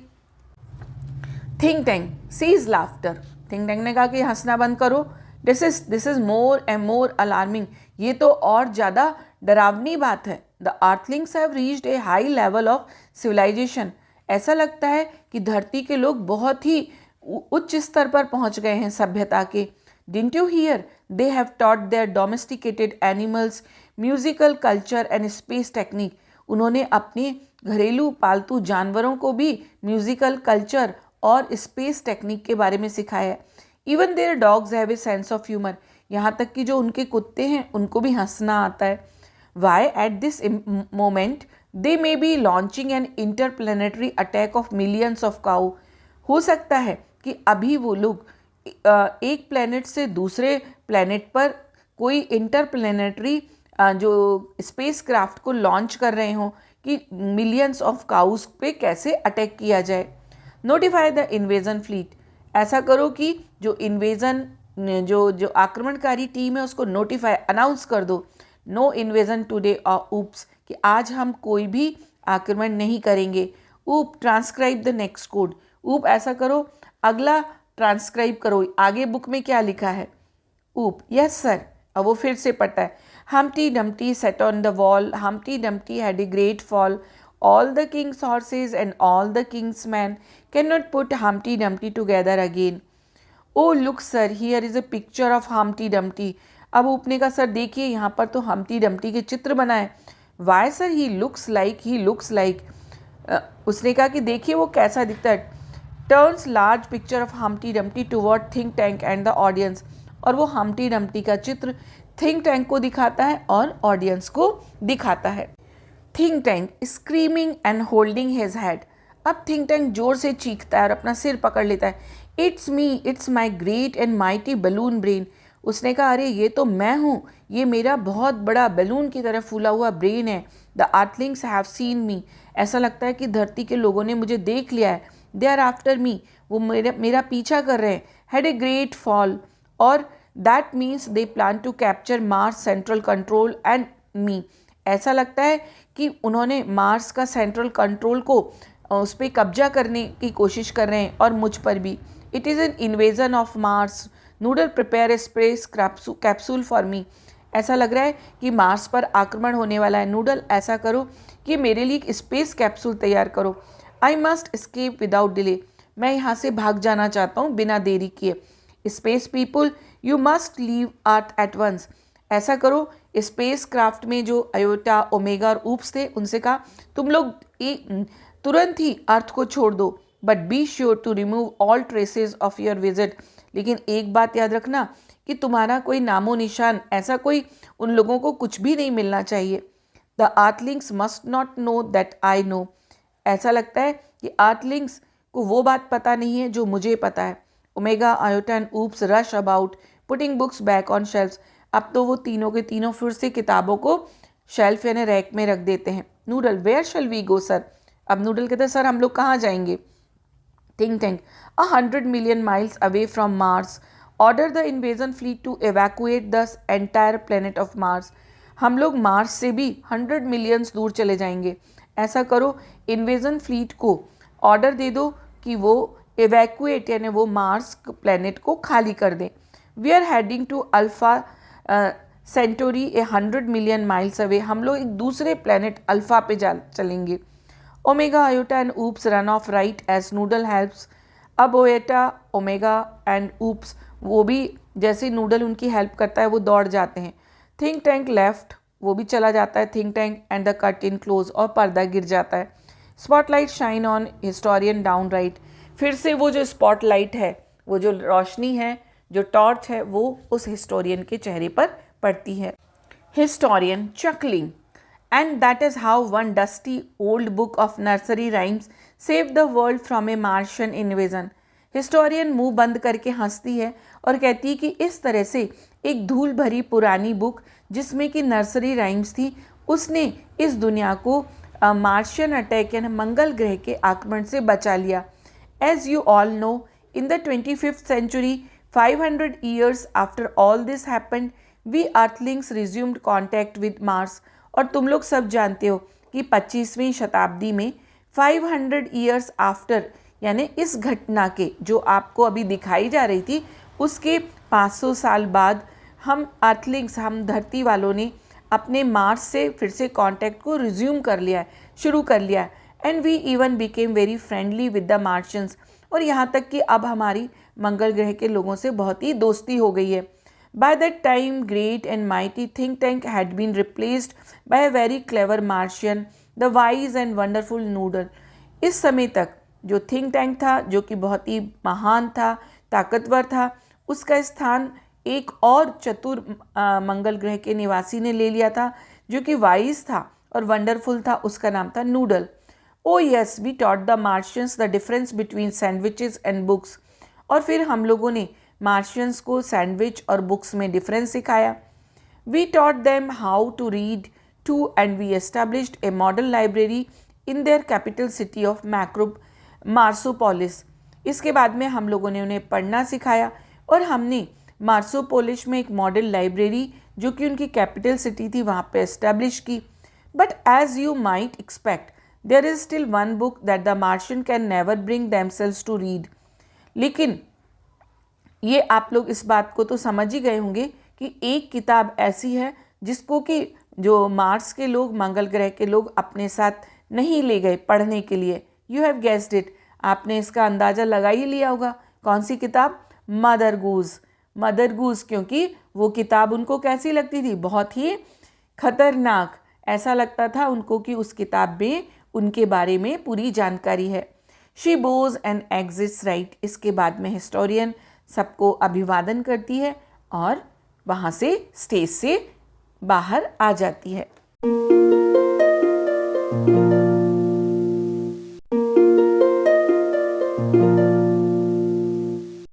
Think tank cease laughter, think tank ने कहा कि हंसना बंद करो। This is more and more alarming, ये तो और ज़्यादा डरावनी बात है। The earthlings have reached a high level of civilisation, ऐसा लगता है कि धरती के लोग बहुत ही उच्च स्तर पर पहुंच गए हैं सभ्यता के। Didn't you hear they have taught their domesticated animals musical culture and space technique. उन्होंने अपने घरेलू पालतू जानवरों को भी म्यूजिकल कल्चर और स्पेस टेक्निक के बारे में सिखाया है। Even their dogs have a sense of humour, यहाँ तक कि जो उनके कुत्ते हैं उनको भी हंसना आता है। Why at this moment they may be launching an interplanetary attack of millions of cow. हो सकता है कि अभी वो लोग एक प्लेनेट से दूसरे प्लेनेट पर कोई इंटरप्लेनेटरी जो स्पेस क्राफ्ट को लॉन्च कर रहे हों कि मिलियंस ऑफ काउस पे कैसे अटैक किया जाए। नोटिफाई द इन्वेजन फ्लीट, ऐसा करो कि जो इन्वेजन जो आक्रमणकारी टीम है उसको नोटिफाई अनाउंस कर दो। नो इन्वेजन टुडे और ऊप्स, कि आज हम कोई भी आक्रमण नहीं करेंगे। ऊप ट्रांसक्राइब द नेक्स्ट कोड, ऊप ऐसा करो अगला ट्रांसक्राइब करो, आगे बुक में क्या लिखा है। ऊप यस सर। अब वो फिर से पढ़ता है। Humpty Dumpty set on the wall, Humpty Dumpty had a great fall, all the king's horses and all the king's men cannot put Humpty Dumpty together again. Oh look sir, here is a picture of Humpty Dumpty. अब ऊपने का सर देखिए यहाँ पर तो हम्टी डम्टी के चित्र बनाए। Why sir, he looks like उसने कहा कि देखिए वो कैसा दिखता है। Turns large picture of Humpty Dumpty toward think tank and the audience, और वो हम्टी डम्टी का चित्र थिंक टैंक को दिखाता है और ऑडियंस को दिखाता है। Think tank screaming and holding his head, अब थिंक टैंक जोर से चीखता है और अपना सिर पकड़ लेता है। It's me, it's my great and mighty balloon brain. उसने कहा अरे ये तो मैं हूँ, ये मेरा बहुत बड़ा बैलून की तरह फूला हुआ ब्रेन है। द अर्थलिंग्स हैव सीन मी, ऐसा लगता है कि धरती के लोगों ने मुझे देख लिया है। दे आर आफ्टर मी, वो मेरा पीछा कर रहे हैं। हैड ए ग्रेट फॉल, और that means they plan to capture Mars central control and me. ऐसा लगता है कि उन्होंने मार्स का सेंट्रल कंट्रोल को उस पर कब्जा करने की कोशिश कर रहे हैं और मुझ पर भी। It is an invasion of Mars, noodle prepare a space capsule for me. ऐसा लग रहा है कि मार्स पर आक्रमण होने वाला है। नूडल ऐसा करो कि मेरे लिए एक स्पेस कैप्सूल तैयार करो। I must escape without delay, मैं यहाँ से भाग जाना चाहता हूँ बिना देरी किए। Space people you must leave earth at once, ऐसा करो स्पेस क्राफ्ट में जो अयोटा ओमेगा और ऊप्स थे उनसे कहा तुम लोग तुरंत ही अर्थ को छोड़ दो, but be sure to remove all traces of your visit, लेकिन एक बात याद रखना कि तुम्हारा कोई नामो निशान, ऐसा कोई उन लोगों को कुछ भी नहीं मिलना चाहिए। The Earthlings must not know that I know. ऐसा लगता है कि अर्थलिंग्स को वो बात पता नहीं है जो मुझे पता है। Omega, Iota and Oops rush about putting books back on shelves. अब तो वो तीनों के तीनों फिर से किताबों को शेल्फ यानी रैक में रख देते हैं। Noodle, where shall we go sir? अब नूडल कहते हैं सर हम लोग कहाँ जाएंगे? Think tank, 100 million miles away from Mars. Order the invasion fleet to evacuate the entire planet of Mars. हम लोग मार्स से भी 100 मिलियंस दूर चले जाएंगे। ऐसा करो, इन्वेजन फ्लीट को ऑर्डर दे दो कि वो एवैक्यूएट यानी वो मार्स प्लेनेट को खाली कर दें। We are heading to Alpha Centauri 100 million miles away. हम लोग एक दूसरे प्लेनेट अल्फा पे चलेंगे। Omega, Iota and Oops run off right as Noodle helps. अब ओएटा, ओमेगा एंड ऊप्स वो भी जैसे नूडल उनकी हेल्प करता है वो दौड़ जाते हैं। थिंक टैंक लेफ्ट, वो भी चला जाता है Think tank and the curtain close, और पर्दा गिर जाता है। Spotlight shine on historian down right. फिर से वो जो स्पॉटलाइट है, वो जो रोशनी है, जो टॉर्च है, वो उस हिस्टोरियन के चेहरे पर पड़ती है। Historian chuckling, and that is how one dusty old book of nursery rhymes saved the world from a Martian invasion. Historian मुंह बंद करके हंसती है और कहती है कि इस तरह से एक धूल भरी पुरानी बुक जिसमें कि नर्सरी राइम्स थी, उसने इस दुनिया को मार्शियन अटैक यानी मंगल ग्रह के आक्रमण से बचा लिया। As you all know, in the 25th century, 500 years after all this happened, we earthlings resumed contact with Mars. और तुम लोग सब जानते हो कि 25वीं शताब्दी में 500 years आफ्टर यानी इस घटना के जो आपको अभी दिखाई जा रही थी उसके 500 साल बाद हम अर्थलिंग्स, हम धरती वालों ने अपने मार्स से फिर से कांटेक्ट को रिज्यूम कर लिया है, शुरू कर लिया है। And we even became very friendly with the Martians. और यहाँ तक कि अब हमारी मंगल ग्रह के लोगों से बहुत ही दोस्ती हो गई है। By that time, great and mighty think tank had been replaced by a very clever Martian, the wise and wonderful Noodle. इस समय तक जो थिंक टैंक था, जो कि बहुत ही महान था, ताकतवर था, उसका स्थान एक और चतुर मंगल ग्रह के निवासी ने ले लिया था, जो कि वाइज था और वंडरफुल था। उसका नाम था Noodle. Oh yes, we taught the Martians the difference between sandwiches and books. और फिर हम लोगों ने मार्शियंस को सैंडविच और बुक्स में डिफरेंस सिखाया। We taught them how to read too and we established a model library in their capital city of Marsopolis. इसके बाद में हम लोगों ने उन्हें पढ़ना सिखाया और हमने मार्सोपोलिस में एक मॉडल लाइब्रेरी जो कि उनकी कैपिटल सिटी थी वहाँ पे एस्टैब्लिश की। But as you might expect, there is still one book that the Martian can never bring themselves to read. लेकिन ये आप लोग इस बात को तो समझ ही गए होंगे कि एक किताब ऐसी है जिसको कि जो मार्स के लोग, मंगल ग्रह के लोग अपने साथ नहीं ले गए पढ़ने के लिए। यू हैव गेस्ड इट, आपने इसका अंदाज़ा लगा ही लिया होगा। कौन सी किताब? मदर गूज। मदर गूज, क्योंकि वो किताब उनको कैसी लगती थी? बहुत ही खतरनाक। ऐसा लगता था उनको कि उस किताब में उनके बारे में पूरी जानकारी है। She Bhoj and exits right. इसके बाद में हिस्टोरियन सबको अभिवादन करती है और वहाँ से स्टेज से बाहर आ जाती है।